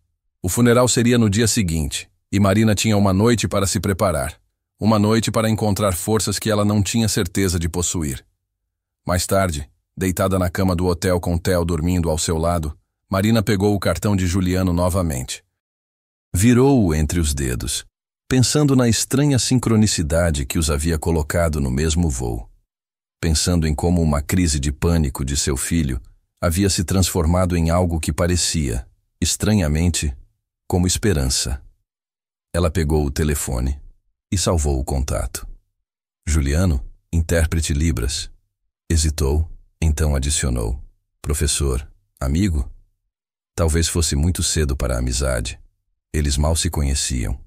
O funeral seria no dia seguinte, e Marina tinha uma noite para se preparar. Uma noite para encontrar forças que ela não tinha certeza de possuir. Mais tarde, deitada na cama do hotel com Theo dormindo ao seu lado, Marina pegou o cartão de Juliano novamente. Virou-o entre os dedos, pensando na estranha sincronicidade que os havia colocado no mesmo voo. Pensando em como uma crise de pânico de seu filho havia se transformado em algo que parecia, estranhamente, como esperança. Ela pegou o telefone. e salvou o contato. Juliano, intérprete Libras. Hesitou, então adicionou: professor, amigo? Talvez fosse muito cedo para a amizade. Eles mal se conheciam.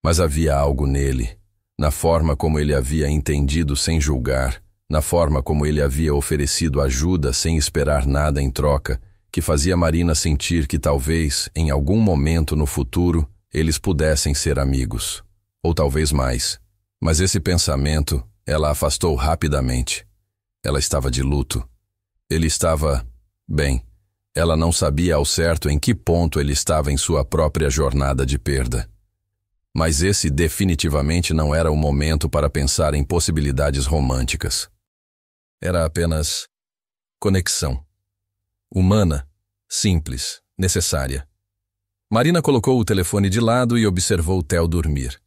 Mas havia algo nele, na forma como ele havia entendido sem julgar, na forma como ele havia oferecido ajuda sem esperar nada em troca, que fazia Marina sentir que talvez, em algum momento no futuro, eles pudessem ser amigos. Ou talvez mais. Mas esse pensamento, ela afastou rapidamente. Ela estava de luto. Ele estava... bem, ela não sabia ao certo em que ponto ele estava em sua própria jornada de perda. Mas esse definitivamente não era o momento para pensar em possibilidades românticas. Era apenas conexão. Humana, simples, necessária. Marina colocou o telefone de lado e observou Theo dormir.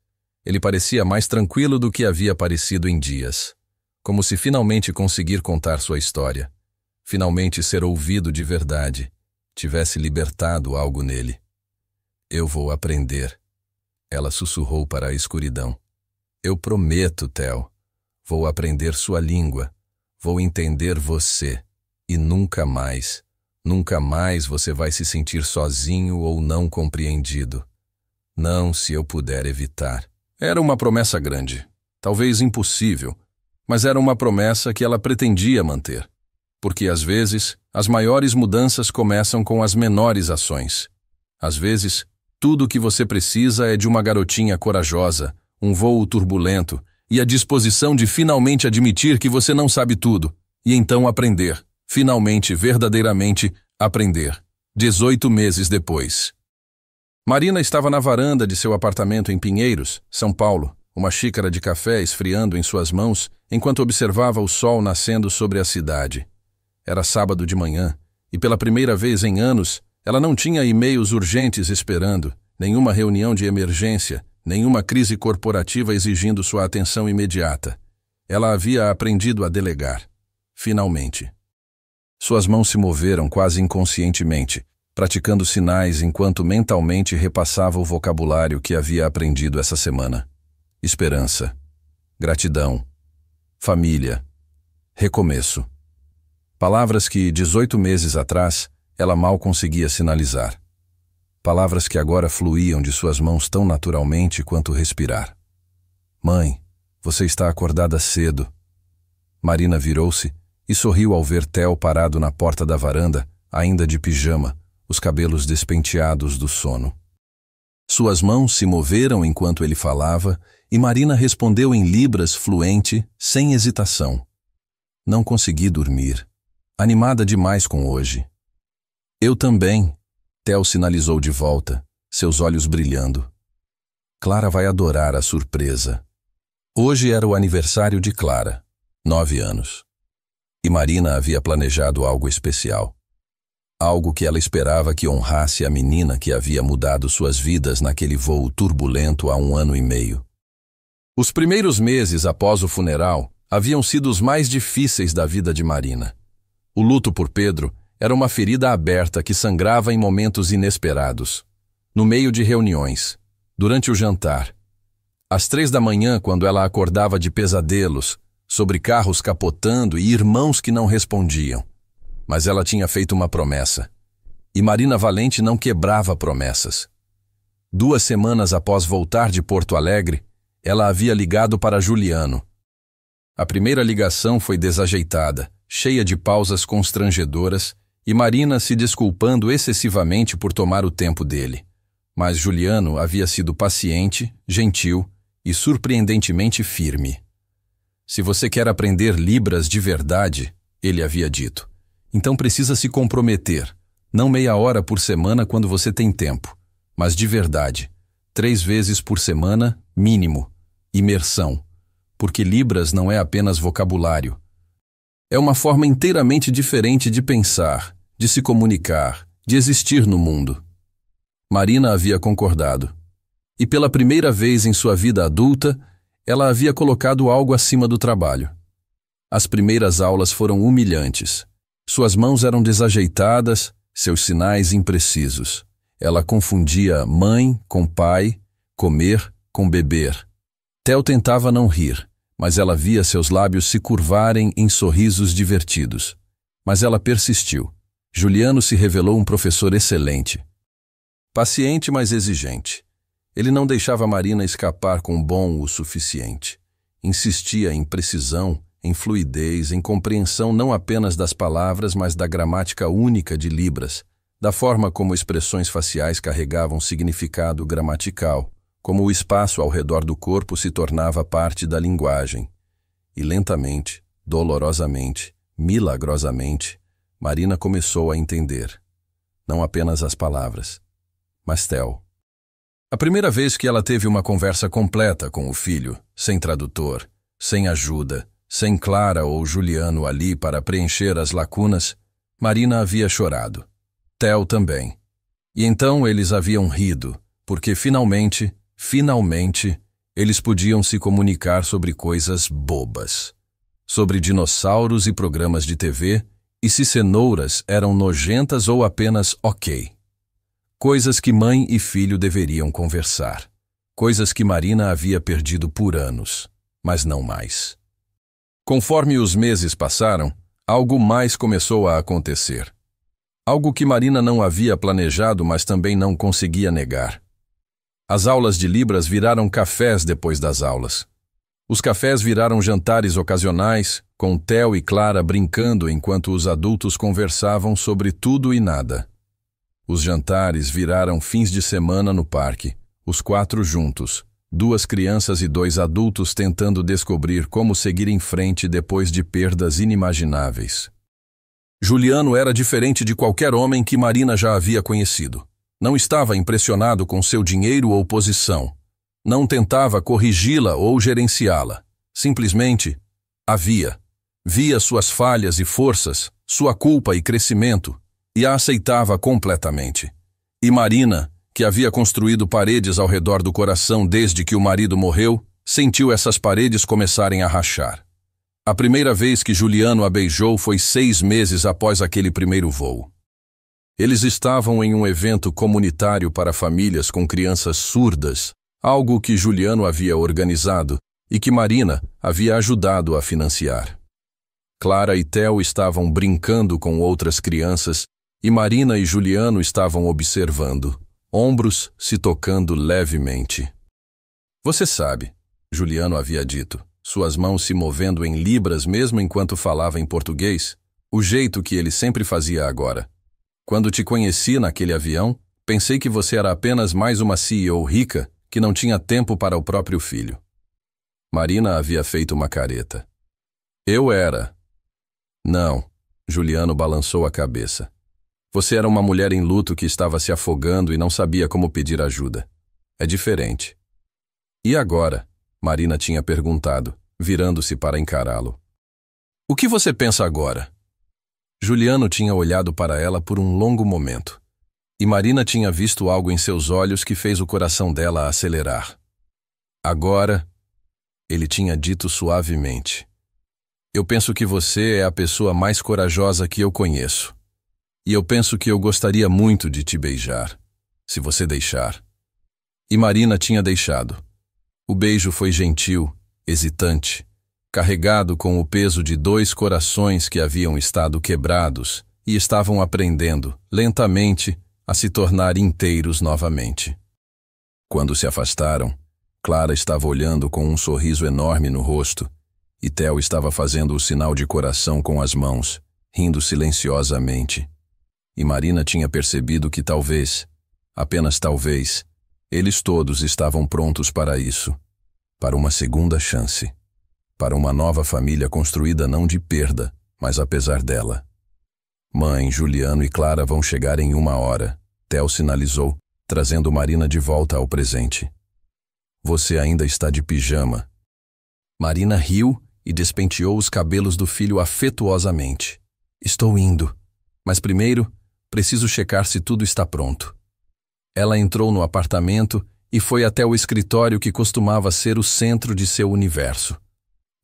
Ele parecia mais tranquilo do que havia parecido em dias. Como se finalmente conseguir contar sua história. Finalmente ser ouvido de verdade. Tivesse libertado algo nele. Eu vou aprender. Ela sussurrou para a escuridão. Eu prometo, Theo. Vou aprender sua língua. Vou entender você. E nunca mais você vai se sentir sozinho ou não compreendido. Não se eu puder evitar. Era uma promessa grande, talvez impossível, mas era uma promessa que ela pretendia manter. Porque às vezes, as maiores mudanças começam com as menores ações. Às vezes, tudo o que você precisa é de uma garotinha corajosa, um voo turbulento e a disposição de finalmente admitir que você não sabe tudo, e então aprender. Finalmente, verdadeiramente, aprender. 18 meses depois. Marina estava na varanda de seu apartamento em Pinheiros, São Paulo, uma xícara de café esfriando em suas mãos, enquanto observava o sol nascendo sobre a cidade. Era sábado de manhã, e pela primeira vez em anos, ela não tinha e-mails urgentes esperando, nenhuma reunião de emergência, nenhuma crise corporativa exigindo sua atenção imediata. Ela havia aprendido a delegar. Finalmente. Suas mãos se moveram quase inconscientemente, praticando sinais enquanto mentalmente repassava o vocabulário que havia aprendido essa semana. Esperança, gratidão, família, recomeço. Palavras que, 18 meses atrás, ela mal conseguia sinalizar. Palavras que agora fluíam de suas mãos tão naturalmente quanto respirar. Mãe, você está acordada cedo. Marina virou-se e sorriu ao ver Theo parado na porta da varanda, ainda de pijama, os cabelos despenteados do sono. Suas mãos se moveram enquanto ele falava e Marina respondeu em libras fluente, sem hesitação. Não consegui dormir. Animada demais com hoje. Eu também, Theo sinalizou de volta, seus olhos brilhando. Clara vai adorar a surpresa. Hoje era o aniversário de Clara, 9 anos. E Marina havia planejado algo especial. Algo que ela esperava que honrasse a menina que havia mudado suas vidas naquele voo turbulento há 1 ano e meio. Os primeiros meses após o funeral haviam sido os mais difíceis da vida de Marina. O luto por Pedro era uma ferida aberta que sangrava em momentos inesperados. No meio de reuniões, durante o jantar. Às 3 da manhã, quando ela acordava de pesadelos, sobre carros capotando e irmãos que não respondiam. Mas ela tinha feito uma promessa. E Marina Valente não quebrava promessas. 2 semanas após voltar de Porto Alegre, ela havia ligado para Juliano. A primeira ligação foi desajeitada, cheia de pausas constrangedoras, e Marina se desculpando excessivamente por tomar o tempo dele. Mas Juliano havia sido paciente, gentil e surpreendentemente firme. Se você quer aprender Libras de verdade, ele havia dito, então precisa se comprometer, não meia hora por semana quando você tem tempo, mas de verdade, 3 vezes por semana, mínimo, imersão, porque Libras não é apenas vocabulário. É uma forma inteiramente diferente de pensar, de se comunicar, de existir no mundo. Marina havia concordado. E pela primeira vez em sua vida adulta, ela havia colocado algo acima do trabalho. As primeiras aulas foram humilhantes. Suas mãos eram desajeitadas, seus sinais imprecisos. Ela confundia mãe com pai, comer com beber. Theo tentava não rir, mas ela via seus lábios se curvarem em sorrisos divertidos. Mas ela persistiu. Juliano se revelou um professor excelente. Paciente, mas exigente. Ele não deixava Marina escapar com bom o suficiente. Insistia em precisão, em fluidez, em compreensão não apenas das palavras, mas da gramática única de Libras, da forma como expressões faciais carregavam significado gramatical, como o espaço ao redor do corpo se tornava parte da linguagem. E lentamente, dolorosamente, milagrosamente, Marina começou a entender. Não apenas as palavras, mas Theo. A primeira vez que ela teve uma conversa completa com o filho, sem tradutor, sem ajuda, sem Clara ou Juliano ali para preencher as lacunas, Marina havia chorado. Theo também. E então eles haviam rido, porque finalmente, eles podiam se comunicar sobre coisas bobas. Sobre dinossauros e programas de TV, e se cenouras eram nojentas ou apenas ok. Coisas que mãe e filho deveriam conversar. Coisas que Marina havia perdido por anos, mas não mais. Conforme os meses passaram, algo mais começou a acontecer. Algo que Marina não havia planejado, mas também não conseguia negar. As aulas de Libras viraram cafés depois das aulas. Os cafés viraram jantares ocasionais, com Theo e Clara brincando enquanto os adultos conversavam sobre tudo e nada. Os jantares viraram fins de semana no parque, os 4 juntos, 2 crianças e 2 adultos tentando descobrir como seguir em frente depois de perdas inimagináveis. Juliano era diferente de qualquer homem que Marina já havia conhecido. Não estava impressionado com seu dinheiro ou posição. Não tentava corrigi-la ou gerenciá-la. Simplesmente via suas falhas e forças, sua culpa e crescimento, e a aceitava completamente. E Marina, que havia construído paredes ao redor do coração desde que o marido morreu, sentiu essas paredes começarem a rachar. A primeira vez que Juliano a beijou foi 6 meses após aquele primeiro voo. Eles estavam em um evento comunitário para famílias com crianças surdas, algo que Juliano havia organizado e que Marina havia ajudado a financiar. Clara e Theo estavam brincando com outras crianças e Marina e Juliano estavam observando, ombros se tocando levemente. Você sabe, Juliano havia dito, suas mãos se movendo em libras mesmo enquanto falava em português, o jeito que ele sempre fazia agora. Quando te conheci naquele avião, pensei que você era apenas mais uma CEO rica que não tinha tempo para o próprio filho. Marina havia feito uma careta. Eu era. Não, Juliano balançou a cabeça. Você era uma mulher em luto que estava se afogando e não sabia como pedir ajuda. É diferente. E agora? Marina tinha perguntado, virando-se para encará-lo. O que você pensa agora? Juliano tinha olhado para ela por um longo momento. E Marina tinha visto algo em seus olhos que fez o coração dela acelerar. Agora, ele tinha dito suavemente. Eu penso que você é a pessoa mais corajosa que eu conheço. E eu penso que eu gostaria muito de te beijar, se você deixar. E Marina tinha deixado. O beijo foi gentil, hesitante, carregado com o peso de 2 corações que haviam estado quebrados e estavam aprendendo, lentamente, a se tornar inteiros novamente. Quando se afastaram, Clara estava olhando com um sorriso enorme no rosto, e Theo estava fazendo o sinal de coração com as mãos, rindo silenciosamente. E Marina tinha percebido que talvez, apenas talvez, eles todos estavam prontos para isso, para uma segunda chance, para uma nova família construída não de perda, mas apesar dela. Mãe, Juliano e Clara vão chegar em 1 hora, Theo sinalizou, trazendo Marina de volta ao presente. Você ainda está de pijama. Marina riu e despenteou os cabelos do filho afetuosamente. Estou indo, mas primeiro preciso checar se tudo está pronto. Ela entrou no apartamento e foi até o escritório que costumava ser o centro de seu universo.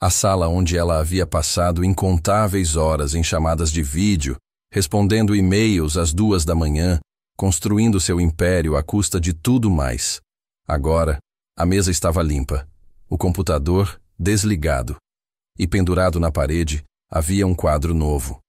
A sala onde ela havia passado incontáveis horas em chamadas de vídeo, respondendo e-mails às 2 da manhã, construindo seu império à custa de tudo mais. Agora, a mesa estava limpa. o computador desligado. E pendurado na parede, havia um quadro novo.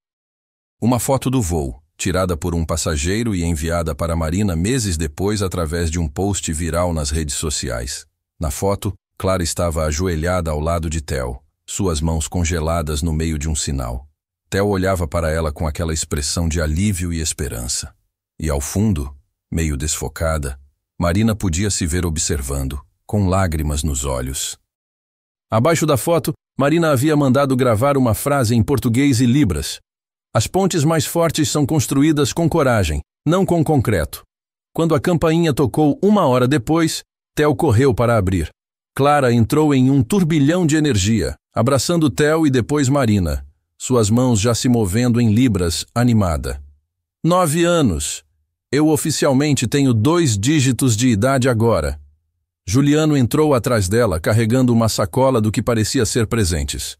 Uma foto do voo, tirada por um passageiro e enviada para Marina meses depois através de um post viral nas redes sociais. Na foto, Clara estava ajoelhada ao lado de Theo, suas mãos congeladas no meio de um sinal. Theo olhava para ela com aquela expressão de alívio e esperança. E ao fundo, meio desfocada, Marina podia se ver observando, com lágrimas nos olhos. Abaixo da foto, Marina havia mandado gravar uma frase em português e libras. As pontes mais fortes são construídas com coragem, não com concreto. Quando a campainha tocou 1 hora depois, Theo correu para abrir. Clara entrou em um turbilhão de energia, abraçando Theo e depois Marina, suas mãos já se movendo em libras, animada. 9 anos. Eu oficialmente tenho 2 dígitos de idade agora. Juliano entrou atrás dela, carregando uma sacola do que parecia ser presentes.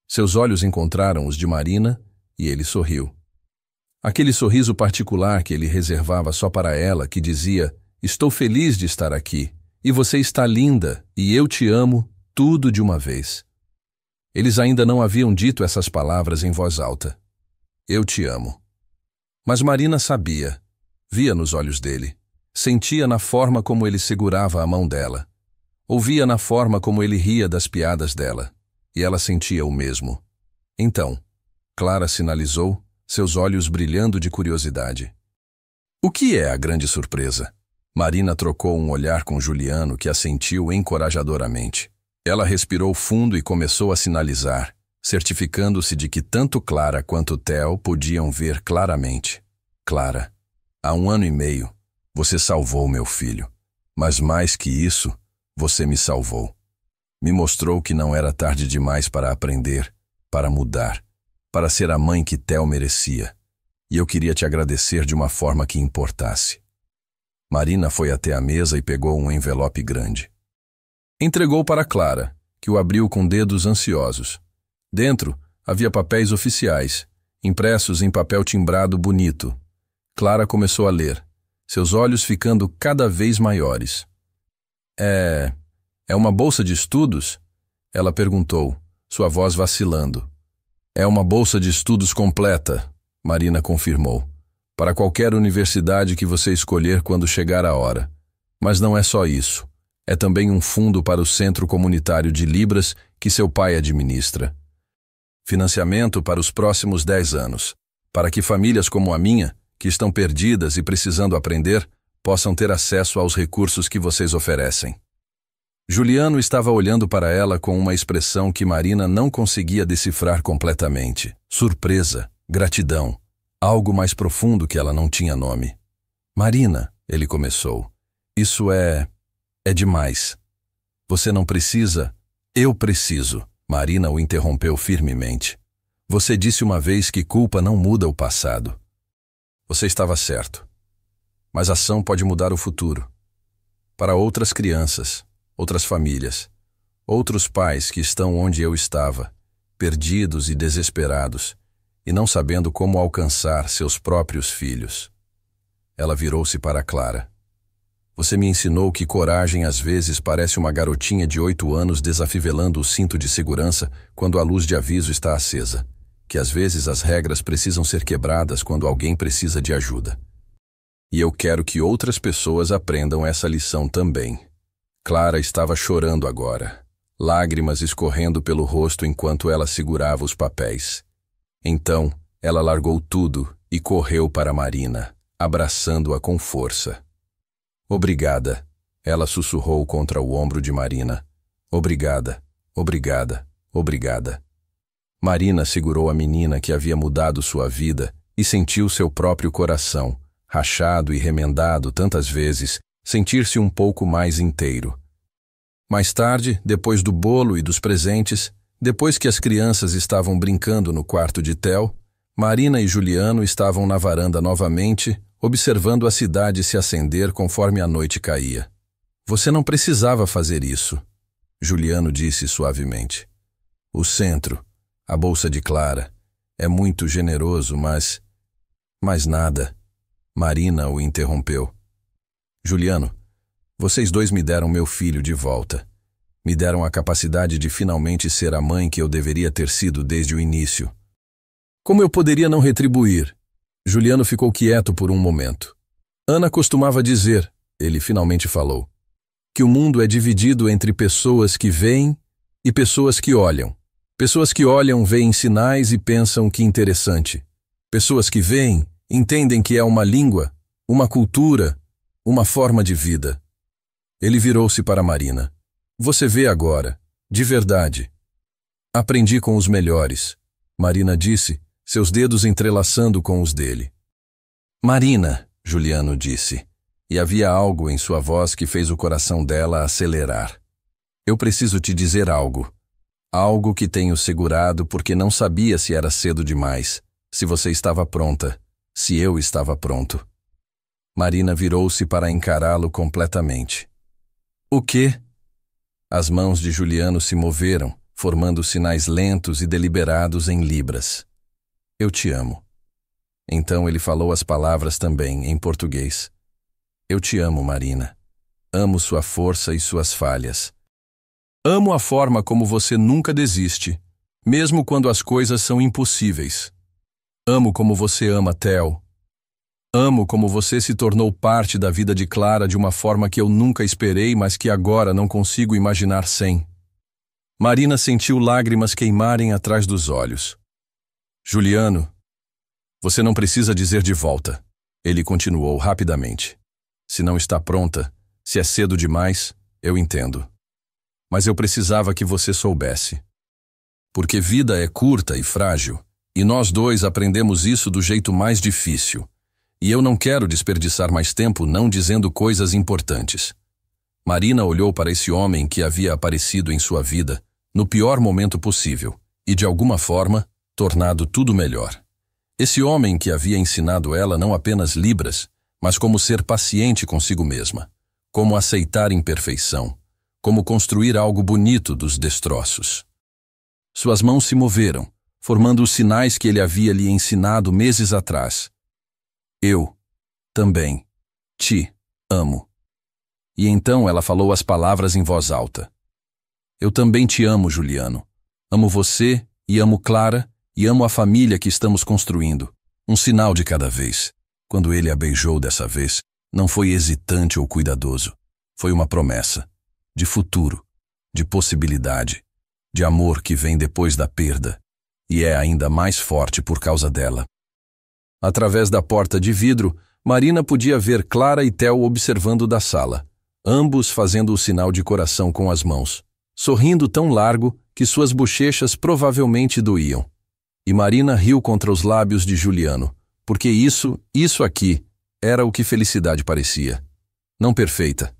Seus olhos encontraram os de Marina e ele sorriu. Aquele sorriso particular que ele reservava só para ela, que dizia: "Estou feliz de estar aqui, e você está linda, e eu te amo, tudo de uma vez." Eles ainda não haviam dito essas palavras em voz alta. "Eu te amo." Mas Marina sabia, via nos olhos dele. Sentia na forma como ele segurava a mão dela. Ouvia na forma como ele ria das piadas dela. E ela sentia o mesmo. Então, Clara sinalizou, seus olhos brilhando de curiosidade. "O que é a grande surpresa?" Marina trocou um olhar com Juliano, que assentiu encorajadoramente. Ela respirou fundo e começou a sinalizar, certificando-se de que tanto Clara quanto Theo podiam ver claramente. "Clara, há 1 ano e meio, você salvou meu filho. Mas mais que isso, você me salvou. Me mostrou que não era tarde demais para aprender, para mudar, para ser a mãe que Theo merecia. E eu queria te agradecer de uma forma que importasse." Marina foi até a mesa e pegou um envelope grande. Entregou para Clara, que o abriu com dedos ansiosos. Dentro havia papéis oficiais, impressos em papel timbrado bonito. Clara começou a ler, seus olhos ficando cada vez maiores. É uma bolsa de estudos?" Ela perguntou, sua voz vacilando. "É uma bolsa de estudos completa", Marina confirmou. "Para qualquer universidade que você escolher quando chegar a hora. Mas não é só isso. É também um fundo para o Centro Comunitário de Libras que seu pai administra. Financiamento para os próximos 10 anos, para que famílias como a minha, que estão perdidas e precisando aprender, possam ter acesso aos recursos que vocês oferecem." Juliano estava olhando para ela com uma expressão que Marina não conseguia decifrar completamente. Surpresa, gratidão, algo mais profundo que ela não tinha nome. "Marina", ele começou, "isso é demais. Você não precisa, eu preciso." Marina o interrompeu firmemente. "Você disse uma vez que culpa não muda o passado. Você estava certo. Mas ação pode mudar o futuro. Para outras crianças, outras famílias, outros pais que estão onde eu estava, perdidos e desesperados, e não sabendo como alcançar seus próprios filhos." Ela virou-se para Clara. "Você me ensinou que coragem às vezes parece uma garotinha de 8 anos desafivelando o cinto de segurança quando a luz de aviso está acesa, que às vezes as regras precisam ser quebradas quando alguém precisa de ajuda. E eu quero que outras pessoas aprendam essa lição também." Clara estava chorando agora, lágrimas escorrendo pelo rosto enquanto ela segurava os papéis. Então, ela largou tudo e correu para Marina, abraçando-a com força. "Obrigada", ela sussurrou contra o ombro de Marina. "Obrigada, obrigada, obrigada." Marina segurou a menina que havia mudado sua vida e sentiu seu próprio coração, rachado e remendado tantas vezes, sentir-se um pouco mais inteiro. Mais tarde, depois do bolo e dos presentes, depois que as crianças estavam brincando no quarto de Theo, Marina e Juliano estavam na varanda novamente, observando a cidade se acender conforme a noite caía. "Você não precisava fazer isso", Juliano disse suavemente. "O centro, a bolsa de Clara, é muito generoso, mas nada." Marina o interrompeu. "Juliano, vocês dois me deram meu filho de volta. Me deram a capacidade de finalmente ser a mãe que eu deveria ter sido desde o início. Como eu poderia não retribuir? Juliano ficou quieto por um momento. Ana costumava dizer, ele finalmente falou, que o mundo é dividido entre pessoas que veem e pessoas que olham. Pessoas que olham veem sinais e pensam que interessante. Pessoas que veem entendem que é uma língua, uma cultura, uma forma de vida. Ele virou-se para Marina. Você vê agora, de verdade. Aprendi com os melhores, Marina disse, seus dedos entrelaçando com os dele. Marina, Juliano disse, e havia algo em sua voz que fez o coração dela acelerar. Eu preciso te dizer algo. Algo que tenho segurado porque não sabia se era cedo demais, se você estava pronta, se eu estava pronto. Marina virou-se para encará-lo completamente. O quê? As mãos de Juliano se moveram, formando sinais lentos e deliberados em libras. Eu te amo. Então ele falou as palavras também, em português. Eu te amo, Marina. Amo sua força e suas falhas. Amo a forma como você nunca desiste, mesmo quando as coisas são impossíveis. Amo como você ama Theo. Amo como você se tornou parte da vida de Clara de uma forma que eu nunca esperei, mas que agora não consigo imaginar sem. Marina sentiu lágrimas queimarem atrás dos olhos. Juliano, você não precisa dizer de volta. Ele continuou rapidamente. Se não está pronta, se é cedo demais, eu entendo. Mas eu precisava que você soubesse. Porque vida é curta e frágil, e nós dois aprendemos isso do jeito mais difícil. E eu não quero desperdiçar mais tempo não dizendo coisas importantes. Marina olhou para esse homem que havia aparecido em sua vida, no pior momento possível, e de alguma forma, tornado tudo melhor. Esse homem que havia ensinado ela não apenas libras, mas como ser paciente consigo mesma, como aceitar imperfeição, como construir algo bonito dos destroços. Suas mãos se moveram, formando os sinais que ele havia lhe ensinado meses atrás. Eu, também, te amo. E então ela falou as palavras em voz alta. Eu também te amo, Juliano. Amo você e amo Clara e amo a família que estamos construindo. Um sinal de cada vez. Quando ele a beijou dessa vez, não foi hesitante ou cuidadoso. Foi uma promessa. De futuro, de possibilidade, de amor que vem depois da perda. E é ainda mais forte por causa dela. Através da porta de vidro, Marina podia ver Clara e Theo observando da sala, ambos fazendo o sinal de coração com as mãos, sorrindo tão largo que suas bochechas provavelmente doíam. E Marina riu contra os lábios de Juliano, porque isso aqui, era o que felicidade parecia. Não perfeita,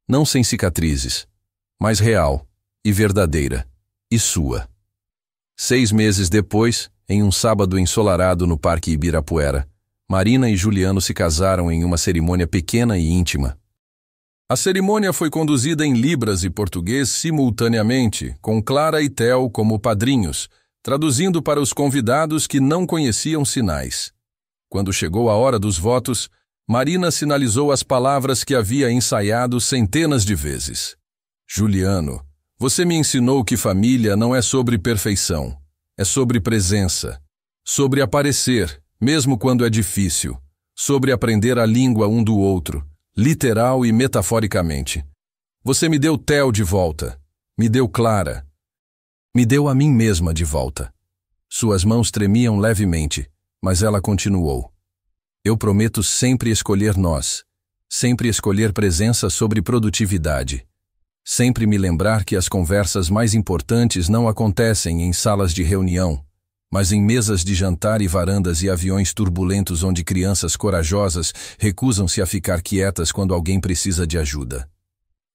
não sem cicatrizes, mas real e verdadeira, e sua. 6 meses depois, em um sábado ensolarado no Parque Ibirapuera, Marina e Juliano se casaram em uma cerimônia pequena e íntima. A cerimônia foi conduzida em libras e português simultaneamente, com Clara e Theo como padrinhos, traduzindo para os convidados que não conheciam sinais. Quando chegou a hora dos votos, Marina sinalizou as palavras que havia ensaiado centenas de vezes. Juliano, você me ensinou que família não é sobre perfeição. É sobre presença, sobre aparecer, mesmo quando é difícil, sobre aprender a língua um do outro, literal e metaforicamente. Você me deu Theo de volta, me deu Clara, me deu a mim mesma de volta. Suas mãos tremiam levemente, mas ela continuou. Eu prometo sempre escolher nós, sempre escolher presença sobre produtividade. Sempre me lembrar que as conversas mais importantes não acontecem em salas de reunião, mas em mesas de jantar e varandas e aviões turbulentos onde crianças corajosas recusam-se a ficar quietas quando alguém precisa de ajuda.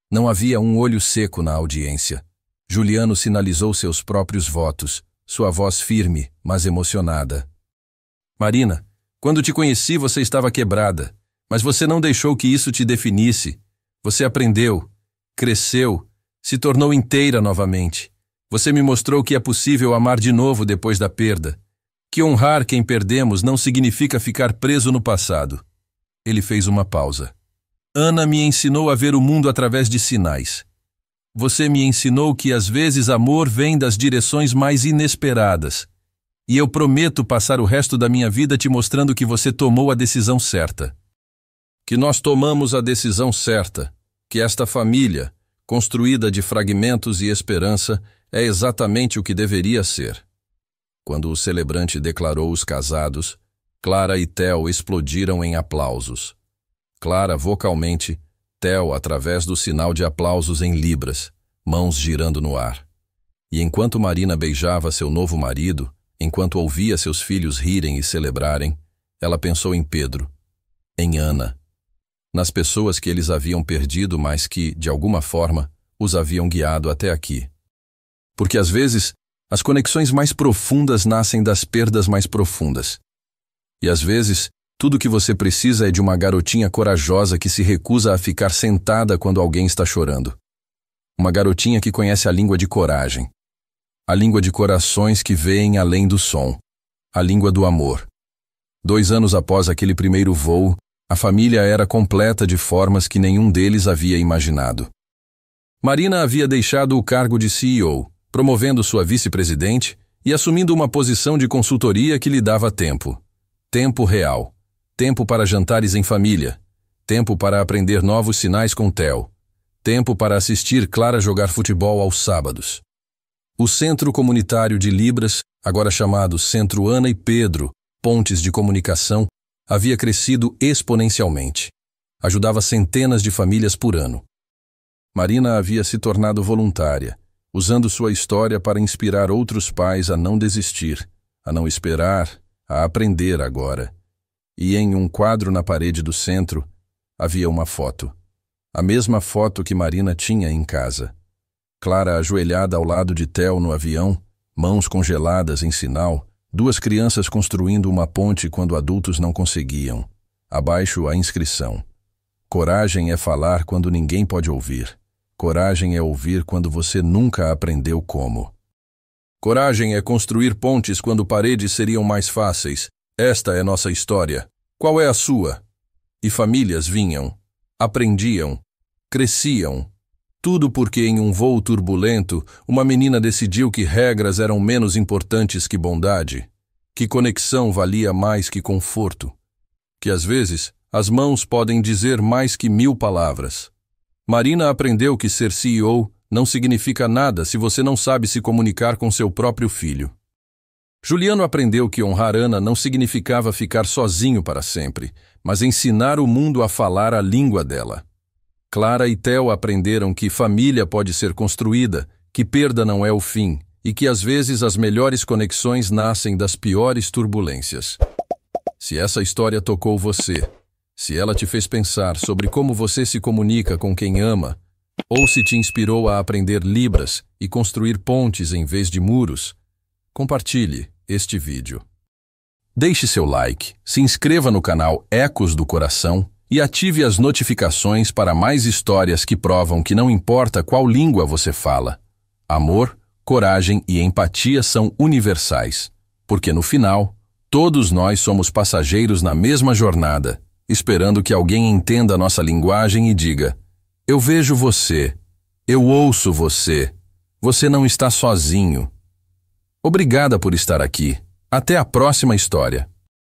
Não havia um olho seco na audiência. Juliano sinalizou seus próprios votos, sua voz firme, mas emocionada. Marina, quando te conheci você estava quebrada, mas você não deixou que isso te definisse. Você aprendeu. Cresceu, se tornou inteira novamente. Você me mostrou que é possível amar de novo depois da perda. Que honrar quem perdemos não significa ficar preso no passado. Ele fez uma pausa. Ana me ensinou a ver o mundo através de sinais. Você me ensinou que às vezes amor vem das direções mais inesperadas. E eu prometo passar o resto da minha vida te mostrando que você tomou a decisão certa. Que nós tomamos a decisão certa. Que esta família, construída de fragmentos e esperança, é exatamente o que deveria ser. Quando o celebrante declarou os casados, Clara e Theo explodiram em aplausos. Clara vocalmente, Theo através do sinal de aplausos em libras, mãos girando no ar. E enquanto Marina beijava seu novo marido, enquanto ouvia seus filhos rirem e celebrarem, ela pensou em Pedro, em Ana, nas pessoas que eles haviam perdido, mas que, de alguma forma, os haviam guiado até aqui. Porque às vezes, as conexões mais profundas nascem das perdas mais profundas. E às vezes, tudo que você precisa é de uma garotinha corajosa que se recusa a ficar sentada quando alguém está chorando. Uma garotinha que conhece a língua de coragem. A língua de corações que veem além do som. A língua do amor. 2 anos após aquele primeiro voo, a família era completa de formas que nenhum deles havia imaginado. Marina havia deixado o cargo de CEO, promovendo sua vice-presidente e assumindo uma posição de consultoria que lhe dava tempo. Tempo real. Tempo para jantares em família. Tempo para aprender novos sinais com Theo. Tempo para assistir Clara jogar futebol aos sábados. O Centro Comunitário de Libras, agora chamado Centro Ana e Pedro, Pontes de Comunicação, havia crescido exponencialmente. Ajudava centenas de famílias por ano. Marina havia se tornado voluntária, usando sua história para inspirar outros pais a não desistir, a não esperar, a aprender agora. E em um quadro na parede do centro, havia uma foto. A mesma foto que Marina tinha em casa. Clara ajoelhada ao lado de Theo no avião, mãos congeladas em sinal, 2 crianças construindo uma ponte quando adultos não conseguiam. Abaixo a inscrição. Coragem é falar quando ninguém pode ouvir. Coragem é ouvir quando você nunca aprendeu como. Coragem é construir pontes quando paredes seriam mais fáceis. Esta é nossa história. Qual é a sua? E famílias vinham, aprendiam, cresciam. Tudo porque em um voo turbulento, uma menina decidiu que regras eram menos importantes que bondade, que conexão valia mais que conforto, que às vezes as mãos podem dizer mais que 1000 palavras. Marina aprendeu que ser CEO não significa nada se você não sabe se comunicar com seu próprio filho. Juliano aprendeu que honrar Ana não significava ficar sozinho para sempre, mas ensinar o mundo a falar a língua dela. Clara e Theo aprenderam que família pode ser construída, que perda não é o fim, e que às vezes as melhores conexões nascem das piores turbulências. Se essa história tocou você, se ela te fez pensar sobre como você se comunica com quem ama, ou se te inspirou a aprender Libras e construir pontes em vez de muros, compartilhe este vídeo. Deixe seu like, se inscreva no canal Ecos do Coração e ative as notificações para mais histórias que provam que não importa qual língua você fala. Amor, coragem e empatia são universais, porque no final, todos nós somos passageiros na mesma jornada, esperando que alguém entenda a nossa linguagem e diga: eu vejo você, eu ouço você, você não está sozinho. Obrigada por estar aqui. Até a próxima história.